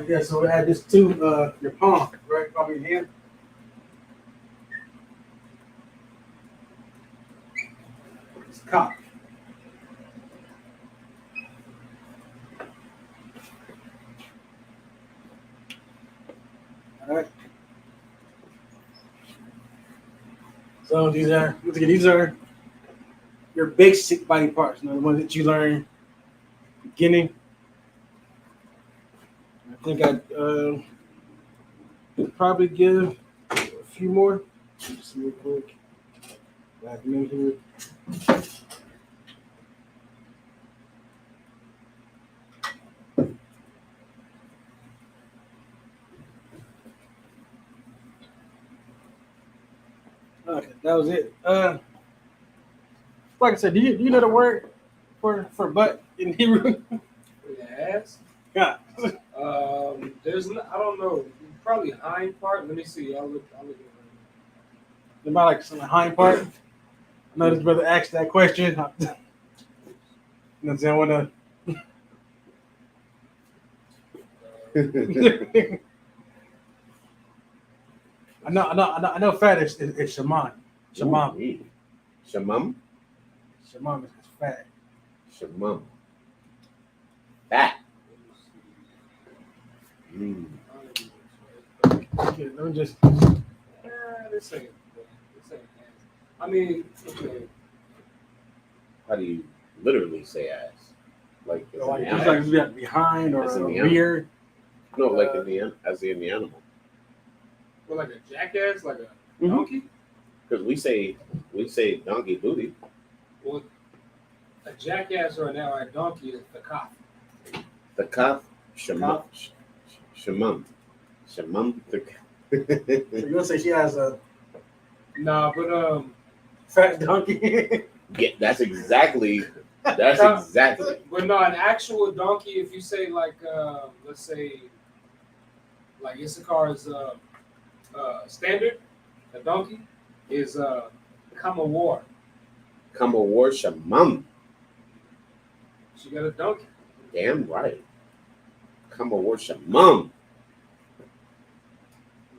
Yeah, so we add this to your palm, right? Palm of your hand. It's cock. All right. So these are your basic body parts, the ones that you learn at the beginning. I think I'd probably give a few more. Just real quick. Got a minute here. Okay, that was it. Like I said, do you know the word for butt in Hebrew? Yes. Yeah. There's I don't know. Probably hind part. Let me see. I'll look at it. About like some hind part. I know this brother asked that question. You know what I'm saying? I want to. I know. Fat is shaman. Shamam. Ooh, Shamam. Shamam is fat. Shamam. Fat. Mm. Okay, let me just. This ain't. I mean, okay. How do you literally say ass? Like, it's Like, an it's animal? like behind or It's in the rear. No, like in the as in the animal. Well, like a jackass, like a Mhm. donkey. Because we say donkey booty. Well, a jackass or a donkey is the cop. The kaf, shamam, shamam. So you're gonna say she has a Nah, but fat donkey? Yeah, that's exactly. That's exactly. But no, an actual donkey. If you say like, let's say, like Issachar's standard, a donkey is Kama War. Kama war shamam. She got a donkey. Damn right. Kama war shamam.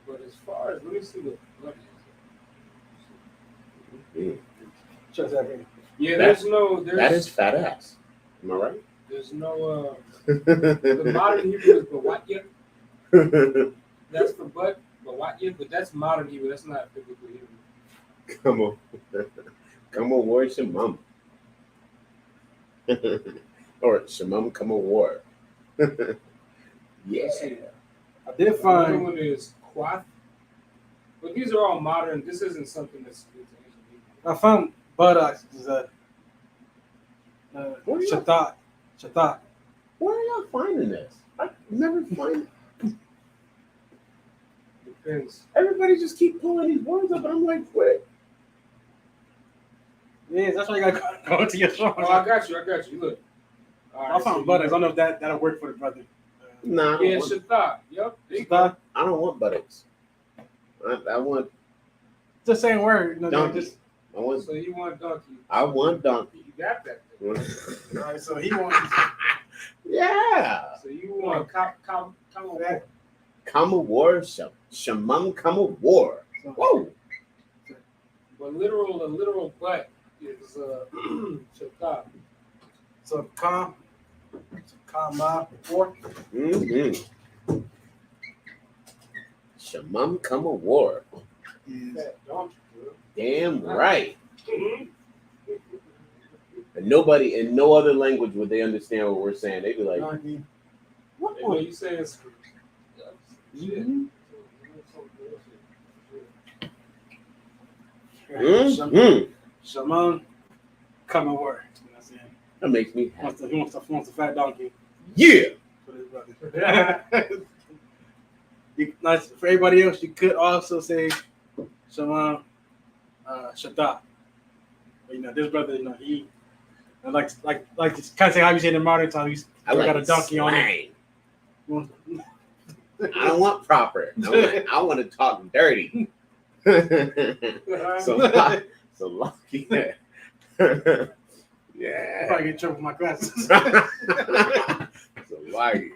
But as far as let me see what Mm. Just having. yeah, That is fat ass. Am I right? There's no the modern Hebrew is Bawatya. That's for butt, but why? Yeah, but that's modern Hebrew. That's not biblical Hebrew. Come on. Come on, war, Shemam. Or Shemam, come on, war. Yeah. Let's see. I did Another find. one is quath. But these are all modern. This isn't something that's new to ancient Hebrew. I found buttocks is a Where y'all- shatat. Shatat. Where are y'all finding this? I never find. Depends. Everybody just keep pulling these words up, and I'm like, what? Yeah, that's why you gotta go into your song. Oh, I got you. Look. All I found buttocks. I don't know if that'll work for the brother. Nah, I Yeah, don't want, Shatha. Yep. There you go. Shatat. I don't want buttocks. I want It's the same word. You know, donkey. just, I want. So you want donkey. I want donkey. You got that. all right, so he wants. Yeah. So you want come Come a war, Shemam, come a war. Whoa. But a literal butt is Shatha. So calm out before. Mm-hmm. Shemam, come a war. That donkey, bro. Damn right. And nobody in no other language would they understand what we're saying. They'd be like, Donkey. what? And when you say it's shit. Mm-hmm. Shaman, come and work. You know what I'm saying? That makes me happy. He wants a fat donkey Yeah. for his brother. Nice. For everybody else, you could also say Shaman, Shata. But you know, this brother, you know, he like kind of say how you say in modern time. He's got a donkey on it. I don't want proper. I want to talk dirty. so lucky. Yeah. I'll probably get in trouble with my glasses. So lucky.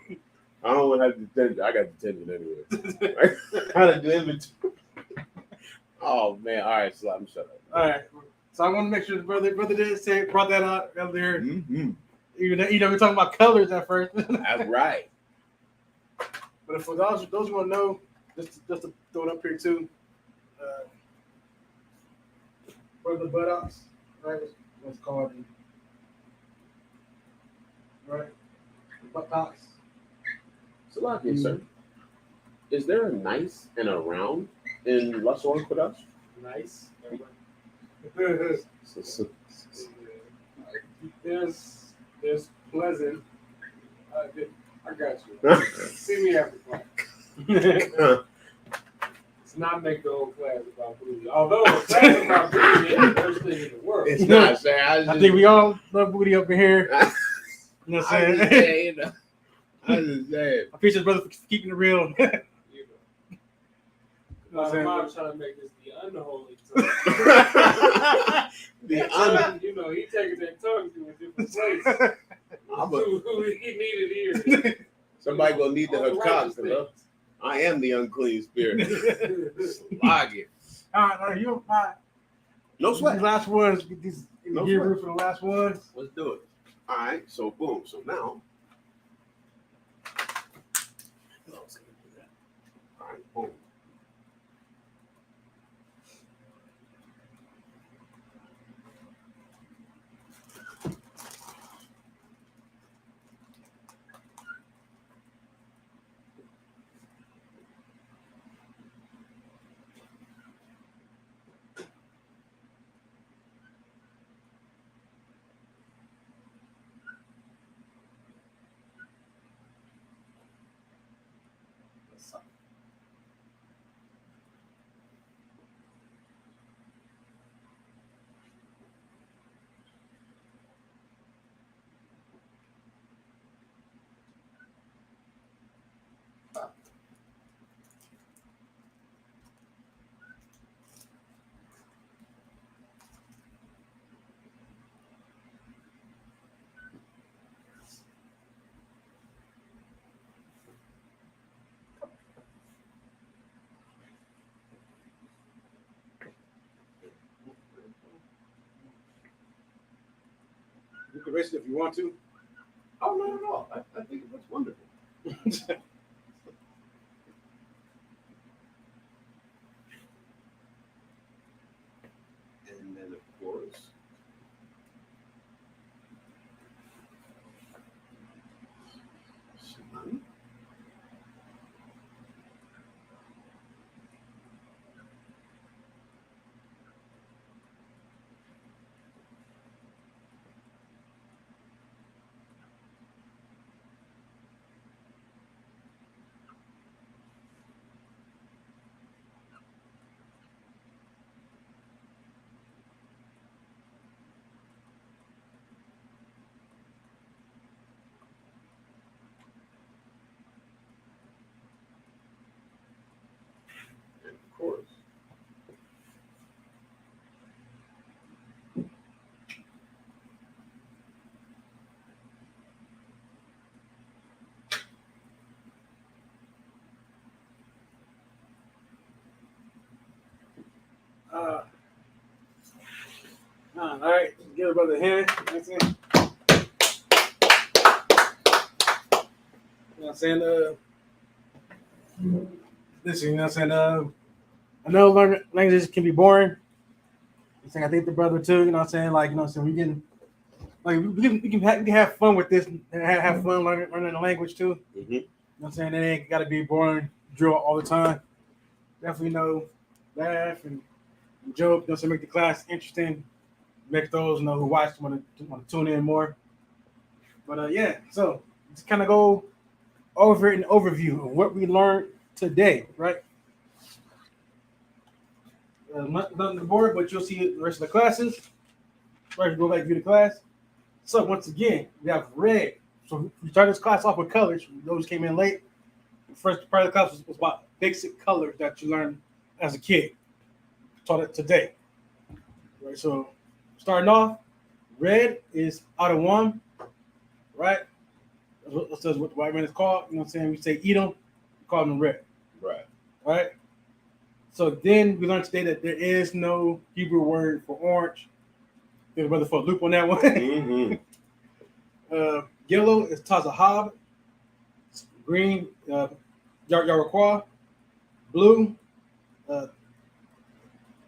I don't want to have detention. I got detention anyway. How to do inventory. Oh man! All right, so I'm shut up. All right. So I want to make sure the brother did brought that out earlier. Mm-hmm. Even though, we're talking about colors at first. That's right. But for those who want to know, just to throw it up here too, for the buttocks, right? What's called right? Buttocks. So lucky, sir. Is there a nice and a round in LASHAWAN QADASH? Nice. So, There's pleasant. I got you. See me after class. It's not make the whole class about booty. Although a class about booty is the worst thing in the world. it's not, sir. I think we all love booty up in here. You know what I'm saying? saying, you know. I was just saying. I appreciate brother for keeping it real. You know. know what I'm My saying? mom trying to make this the unholy tongue. You know, he taking that tongue to a different place. Who he needed here. Somebody gonna need the All the righteous Hakak, though. I am the unclean spirit. Log it. All right, you my No sweat. these last ones, these in No Hebrew sweat. for the last ones. Let's do it. All right. So boom. So now. All right. Boom. You can erase it if you want to. Oh, not at all. I think it looks wonderful. course. Of course. All right, give a brother a hand. That's it. You know what I'm saying? Listen, you know what I'm saying? I know learning languages can be boring. I'm saying I think the brother too, you know what I'm saying? Like, you know what I'm saying? We can have fun with this and have fun learning the language too. Mm-hmm. You know what I'm saying? It ain't got to be boring drill all the time. Definitely laugh and joke, you know what I'm saying? Make the class interesting. Make those who watch want to tune in more. But yeah, so just kind of go over an overview of what we learned today, right? Not on the board, but you'll see the rest of the classes. Right, go back and view the class. So once again, we have red. So we started this class off with colors. Those came in late. The first part of the class was about basic colors that you learned as a kid. Taught it today. Right, so starting off, red is out of one, right? That's what the white man is called. You know what I'm saying? We say eat them, we call them red. Right. Right? So then we learned today that there is no Hebrew word for orange. There's a brother for a loop on that one. Mm-hmm. Yellow is Tazahab. Green, Yarakwa. Blue,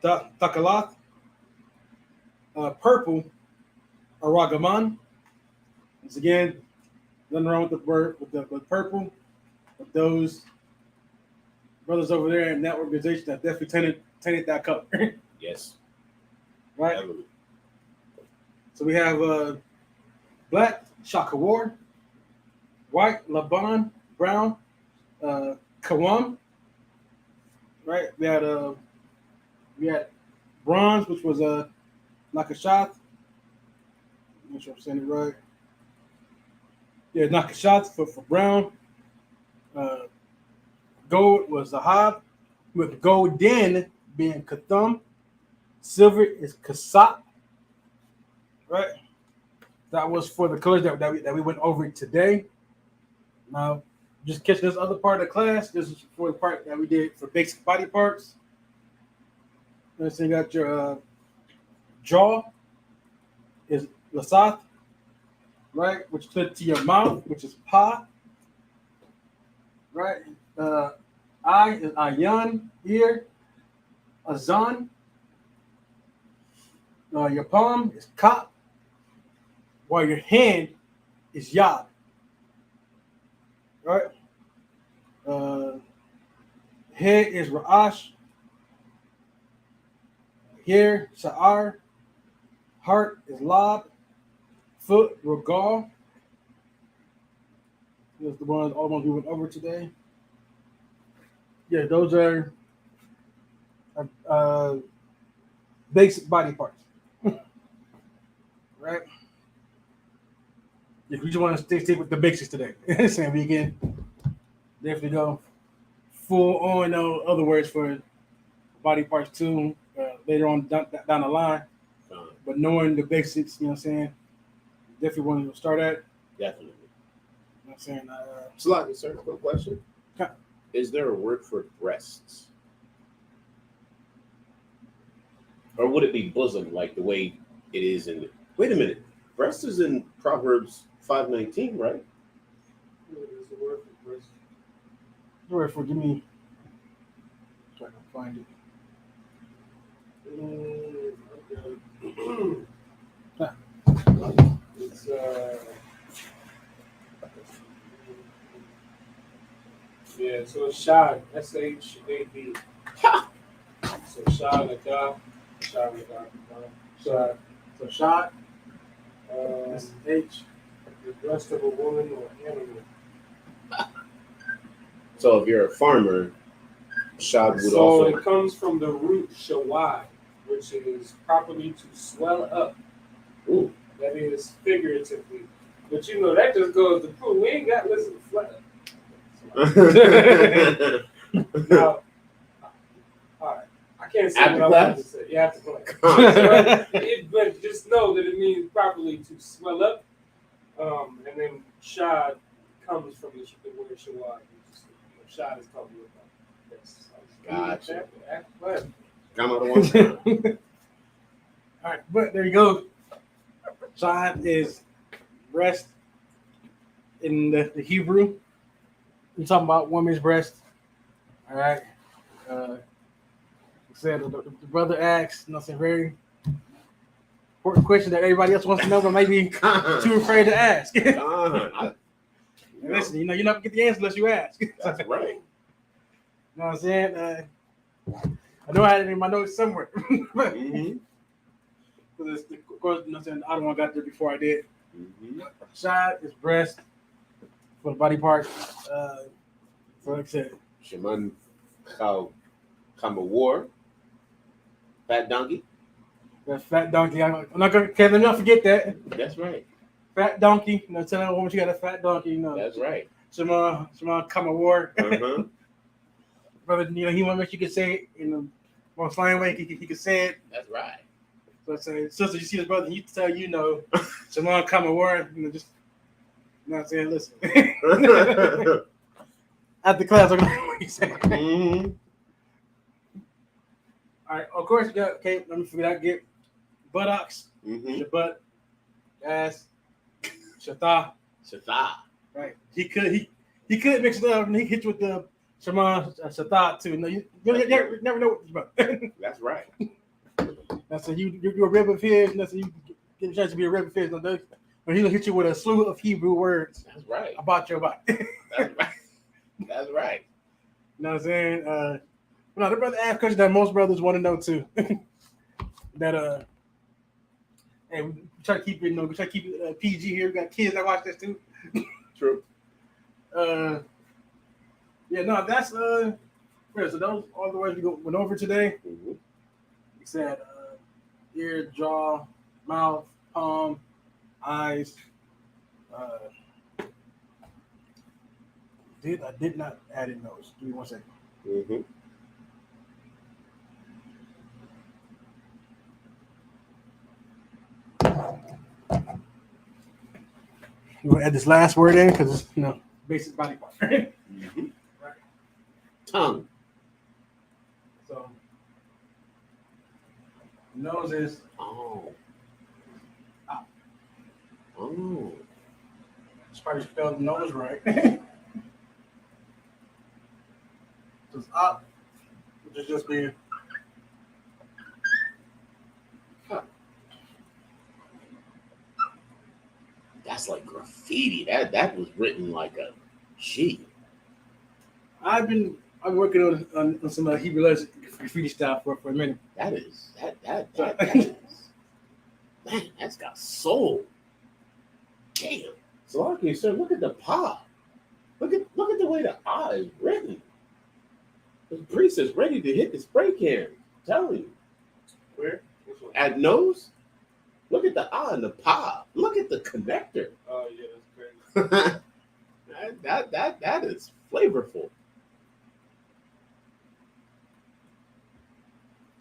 Takalath. Purple, Aragaman. Once again, nothing wrong with the bird with purple. But those brothers over there in that organization that definitely tainted that color. Yes. Right? Absolutely. So we have black, Shakawar, white, Laban, brown, Kawam. Right? We had bronze, which was Nakashath. I'm not sure I'm saying it right. Yeah, Nakashath for brown. Gold was Zahab, with golden being Kathum. Silver is Kasat. Right? That was for the colors that we went over today. Now, just catch this other part of the class. This is for the part that we did for basic body parts. So you got your jaw is Lasath, right? Which is to your mouth, which is Pa. Right? Eye is Ayan, ear, Azan. Your palm is Kap, while your hand is Yad. Right? Head is Ra'ash. Here, Sha'ar. Heart is Lab. Foot, Regal. That's the ones, all the ones we went over today. Yeah, those are basic body parts. Right? Yeah, we just want to stick with the basics today. So we can definitely go full on other words for body parts too later on down the line. But knowing the basics, you know what I'm saying, definitely want to start at. Definitely. You know what I'm saying? Salaki, sir, quick question. Okay. Is there a word for breasts? Or would it be bosom, like the way it is in the... Wait a minute. Breast is in Proverbs 5:19, right? There's a word for breast. Word for, give me, try to find it. Okay. So Shad, S-H-A-D. So Shad Ladah, Shad Ladah, Shad. So shot. Um, That's H. the breast of a woman or animal. So if you're a farmer, shad would So also. it comes from the root shawai, which is properly to swell up. Ooh. That is figuratively. But you know, that just goes to prove we ain't got listen flat. Now, alright. I can't say After what I class? wanted to say. You have to play. But just know that it means properly to swell up. And then shad comes from the word shawai. Shad is talking about this. Gotcha. After class. Come out of one. All right, but there you go. Shad is breast in the Hebrew. We're talking about woman's breast. All right. Said the brother asked, very important question that everybody else wants to know, but maybe too afraid to ask. Listen, you're not gonna get the answer unless you ask. That's right. You know what I'm saying? I know I had it in my notes somewhere. Mm-hmm. Of course, I don't want to got there before I did. Mm-hmm. Shad is breast for the body part. So like I said, Shaman Kamawar. Fat donkey. that fat donkey. I'm not gonna. Can't let me not forget that. That's right. Fat donkey. Tell a woman she got a fat donkey. That's right. Shema Kamawar. Uh-huh. Brother, he want to make sure you can say it in the most fine way he can say it. That's right. So I say, sister, you see his brother, he tell Shema Kamawar, just you know what I'm saying, listen. After class, I'm gonna what you say. Mm-hmm. All right, of course you got let me forget I get buttocks, Mm-hmm. your butt, ass, shata. Shatha. Right. He could mix it up and he hit you with the Shema Shata too. No, you never know what it's about. That's right. That's a you're a rib of his, and that's you get a chance to be a rib of his. But he'll hit you with a slew of Hebrew words That's right. about your body. That's right. That's right. You know what I'm saying? No, the brother asked question that most brothers want to know too. That hey, we try to keep it, we try to keep it PG here. We got kids that watch this too. True. Yeah, no, that's so those all the words we went over today. Mm-hmm. We said ear, jaw, mouth, palm, eyes. I did not add in those. Give me 1 second. Mm-hmm. You want to add this last word in because it's basic body part. Mm-hmm. Right. Tongue. So nose is Oh. Up. Oh. it's probably spelled nose right. So it's up, which is just being That's like graffiti. That was written like a G. I'm working on some Hebrew letters graffiti style for a minute. That is that is man, that's got soul. Damn. So okay, sir, look at the pa. Look at the way the ah is written. The priest is ready to hit the spray can. I'm telling you. Where? Which one? At nose, look at the ah and the pa. Look at the connector. Oh yeah, that's crazy. that is flavorful.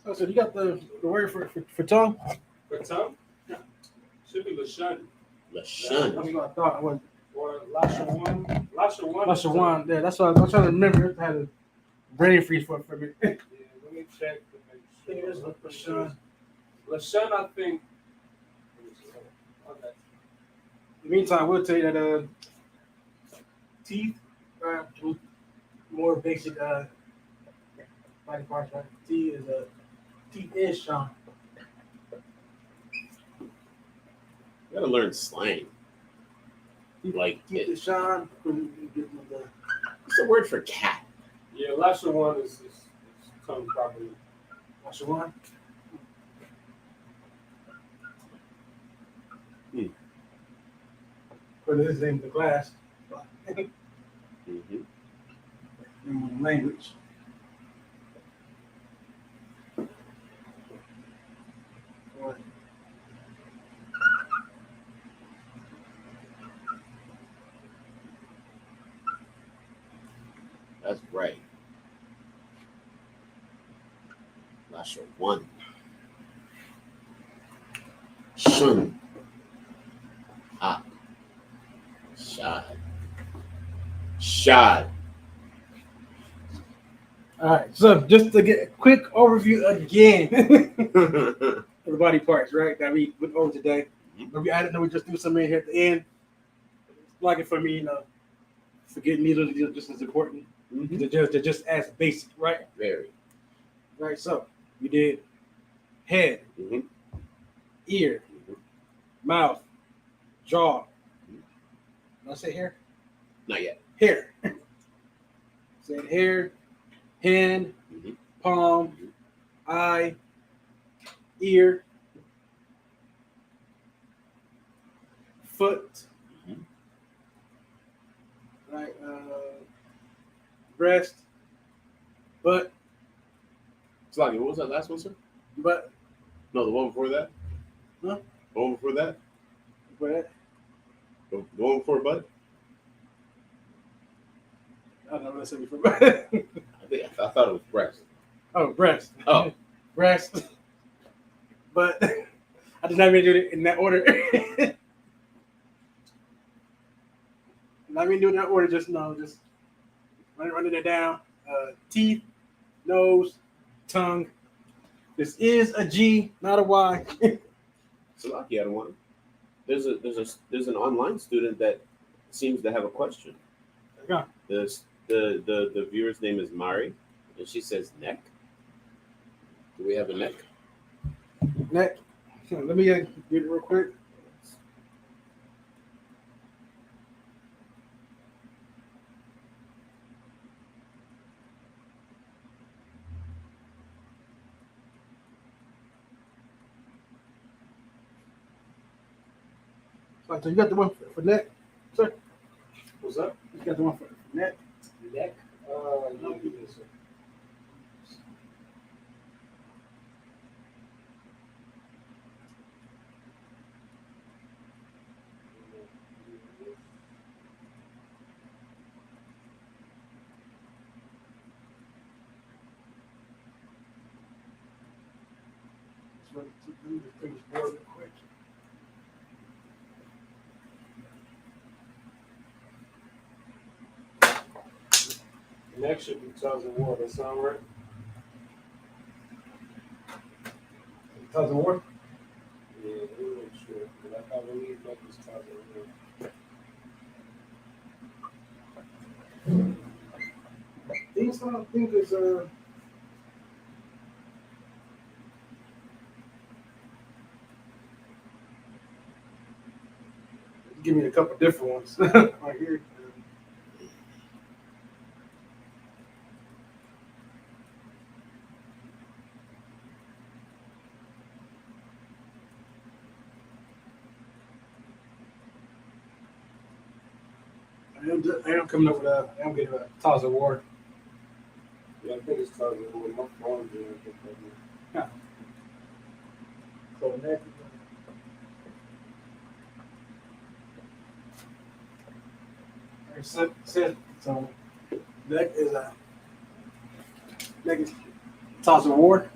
So you got the word for tongue? For tongue? Should be Lashun. LaShawan. That's what I thought. I was Or LASHAWAN. LASHAWAN. LASHAWAN. Yeah, that's what I was trying to remember. I had a brain freeze for a minute. Yeah, let me check to make sure. LaShawn. LaShawn, I think. Okay. In the meantime, we'll tell you that teeth are more basic body parts. Right? Teeth is Sean. You gotta learn slang. Like Teeth is Sean. what's the word for cat? Yeah, LASHAWAN is tongue properly. LASHAWAN. Put his name in the glass. Mm-hmm. Language. That's right. LASHAWAN. Shun. Ah. Shad. Shad. All right, so just to get a quick overview again of the body parts, right, that we went over today. But we added, we just do some in here at the end. Like it for me, forgetting these are just as important. Mhm. They're just as basic, right? Very. Right. So we did head, Mhm. ear, Mhm. mouth, jaw. Did I say hair? Not yet. Hair. Said hair, hand, Mhm. palm, eye, ear, foot, Mhm. right? Breast, butt, Sluggy, what was that last one, sir? butt. No, the one before that? Huh? The one before that? Butt. The one before butt? I don't know what I said before. I thought it was breast. Oh, breast. Oh. Breast. But I did not even do it in that order. Not even do it in that order. Just running it down. Teeth, nose, tongue. This is a G, not a Y. Salaki, I don't want. There's an online student that seems to have a question. Yeah. The viewer's name is Mari, and she says neck. Do we have a neck? Neck. Let me get it real quick. So you got the one for neck, sir? What's up? You got the one for neck? Neck? Yeah, yes, sir. Let me just finish board real quick. Neck should be Tuzz and War. That sound right? Tuzz and War? Yeah, let me make sure. But I believe neck is Tuzz and War. I think it's give me a couple different ones right here. I am coming up with I am getting a Tuzz and War. Yeah, I think it's Tuzz and War. My phone is Yeah. So neck. Sit. So neck is Tuzz and War.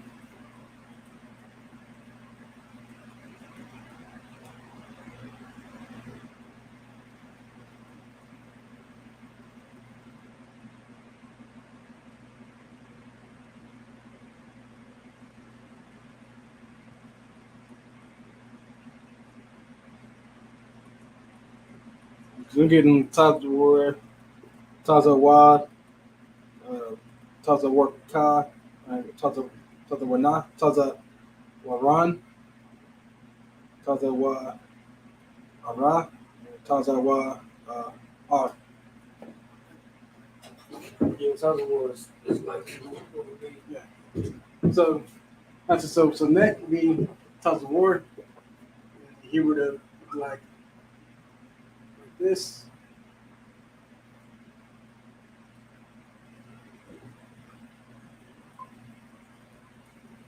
I'm getting Tuzz and War, Tuzz and Wad, Tuzz and War Ka, Tuzz and Wana, Tuzz and Waran, Tuzz and Wa Ara, Tuzz and Wa R. Yeah, Tons of War is like what would be. So that's so next would be Tons of War. He would have like this.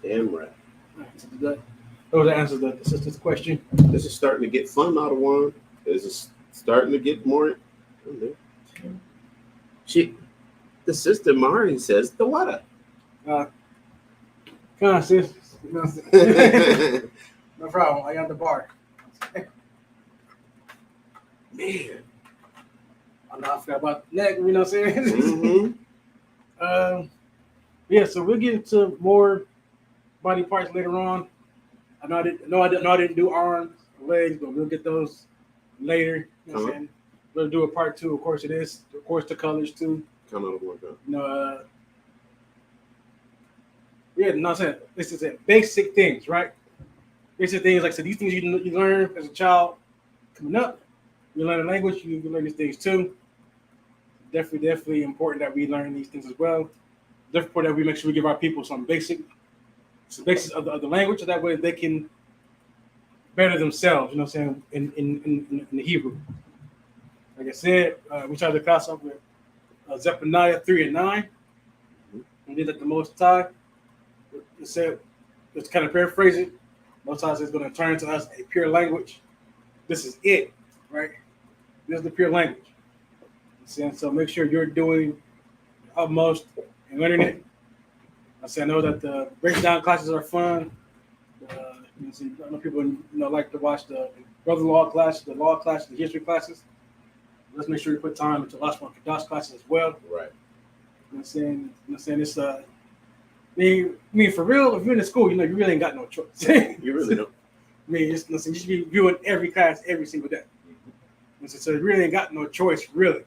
Damn right. So those answers the sister's question. This is starting to get fun, Ottawa. This is starting to get more. The sister Mari says the water. Come on, sis. No problem. I got the bar. Man. I forgot about neck. You know what I'm saying? Mm-hmm. Yeah. So we'll get into more body parts later on. I didn't do arms, legs, but we'll get those later. You know what I'm saying? We'll do a part 2. Of course, it is. Of course, the colors too. Come out of one go. Yeah, no, I'm saying this is it. Basic things, right? Basic things like so. These things you learn as a child coming up. You learn a language, you learn these things too. Definitely important that we learn these things as well. Definitely important that we make sure we give our people some basics of the language, so that way they can better themselves. You know what I'm saying? In the Hebrew. Like I said, we started the class off with Zephaniah 3 and 9. We did that the Most High. It said, let's kind of paraphrase it. Most High is going to turn to us a pure language. This is it, right? This is the pure language. So make sure you're doing the utmost in learning it. I know that the breakdown classes are fun. I know people like to watch the brother law class, the law class, the history classes. Let's make sure you put time into LASHAWAN QADASH classes as well. Right. You know what I'm saying? It's I mean, for real, if you're in the school, you really ain't got no choice. You really don't. I mean, you should be viewing every class every single day. So you really ain't got no choice, really.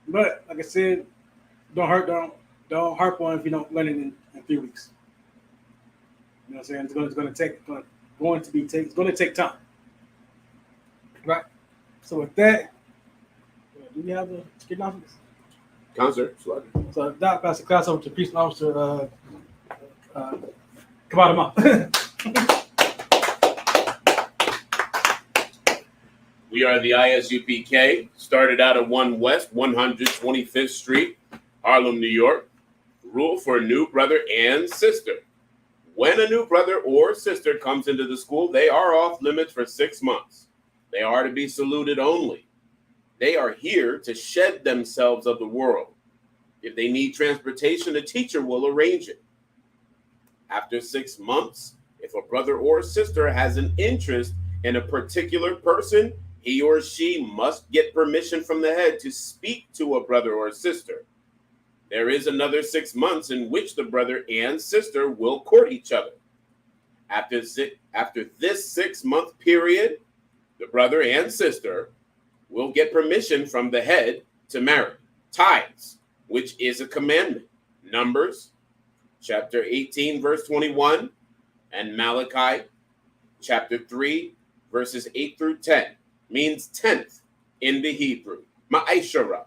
But like I said, don't harp on if you don't learn it in 3 weeks. You know what I'm saying? It's going to take time. Right? So with that, do we have a security announcements? Concert. So Doc pass the class over to Peace Officer Kabadama. We are the ISUPK, started out at 1 West 125th Street, Harlem, New York. Rule for a new brother and sister. When a new brother or sister comes into the school, they are off limits for 6 months. They are to be saluted only. They are here to shed themselves of the world. If they need transportation, a teacher will arrange it. After 6 months, if a brother or sister has an interest in a particular person, he or she must get permission from the head to speak to a brother or sister. There is another 6 months in which the brother and sister will court each other. After this 6 month period, the brother and sister will get permission from the head to marry. Tithes, which is a commandment. Numbers, chapter 18, verse 21, and Malachi, chapter 3, verses 8 through 10, means tenth in the Hebrew. Ma'ashara,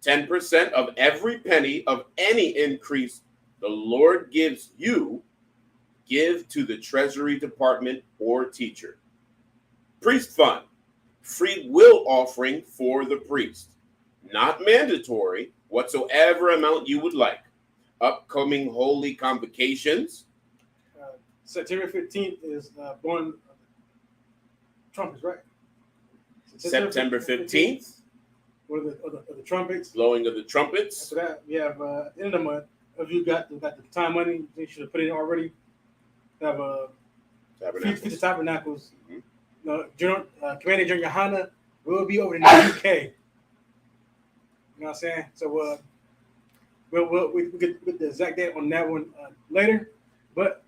10% of every penny of any increase the Lord gives you, give to the Treasury Department or teacher. Priest fund, free will offering for the priest. Not mandatory, whatsoever amount you would like. Upcoming holy convocations. September 15th is born trumpets, right? September 15th. One of the trumpets. Blowing of the trumpets. After that, we have at the end of the month. If you got the time money, you should have put it in already. We have Feast of Tabernacles. Mm-hmm. Commander General Hannah will be over in the UK. You know what I'm saying? So we'll get the exact date on that one later. But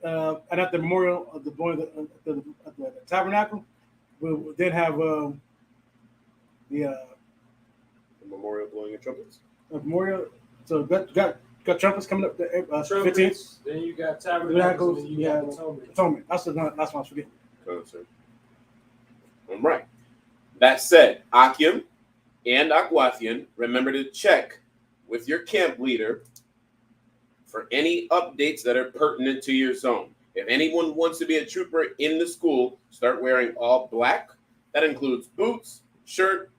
at the memorial of the blowing of the tabernacle, we'll then have the memorial blowing of trumpets. Memorial. So got trumpets coming up. The 15th. Then you got tabernacles. And then you got atonement. That's what I was forgetting. All right. That said, Akim, and Akwathian, remember to check with your camp leader for any updates that are pertinent to your zone. If anyone wants to be a trooper in the school, start wearing all black. That includes boots, shirt,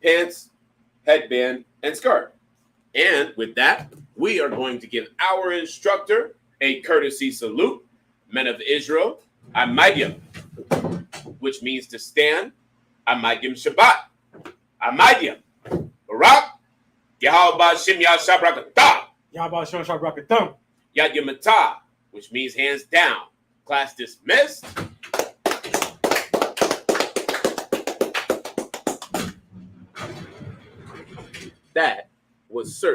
pants, headband, and scarf. And with that, we are going to give our instructor a courtesy salute. Men of Israel, Amayim, which means to stand. Amayim Shabbat. Amayim. Barak. Yahweh Shem Yashabrakatah. Yahweh Shem Yashabrakatah. Yad Yamatah, which means hands down. Class dismissed. That was certain.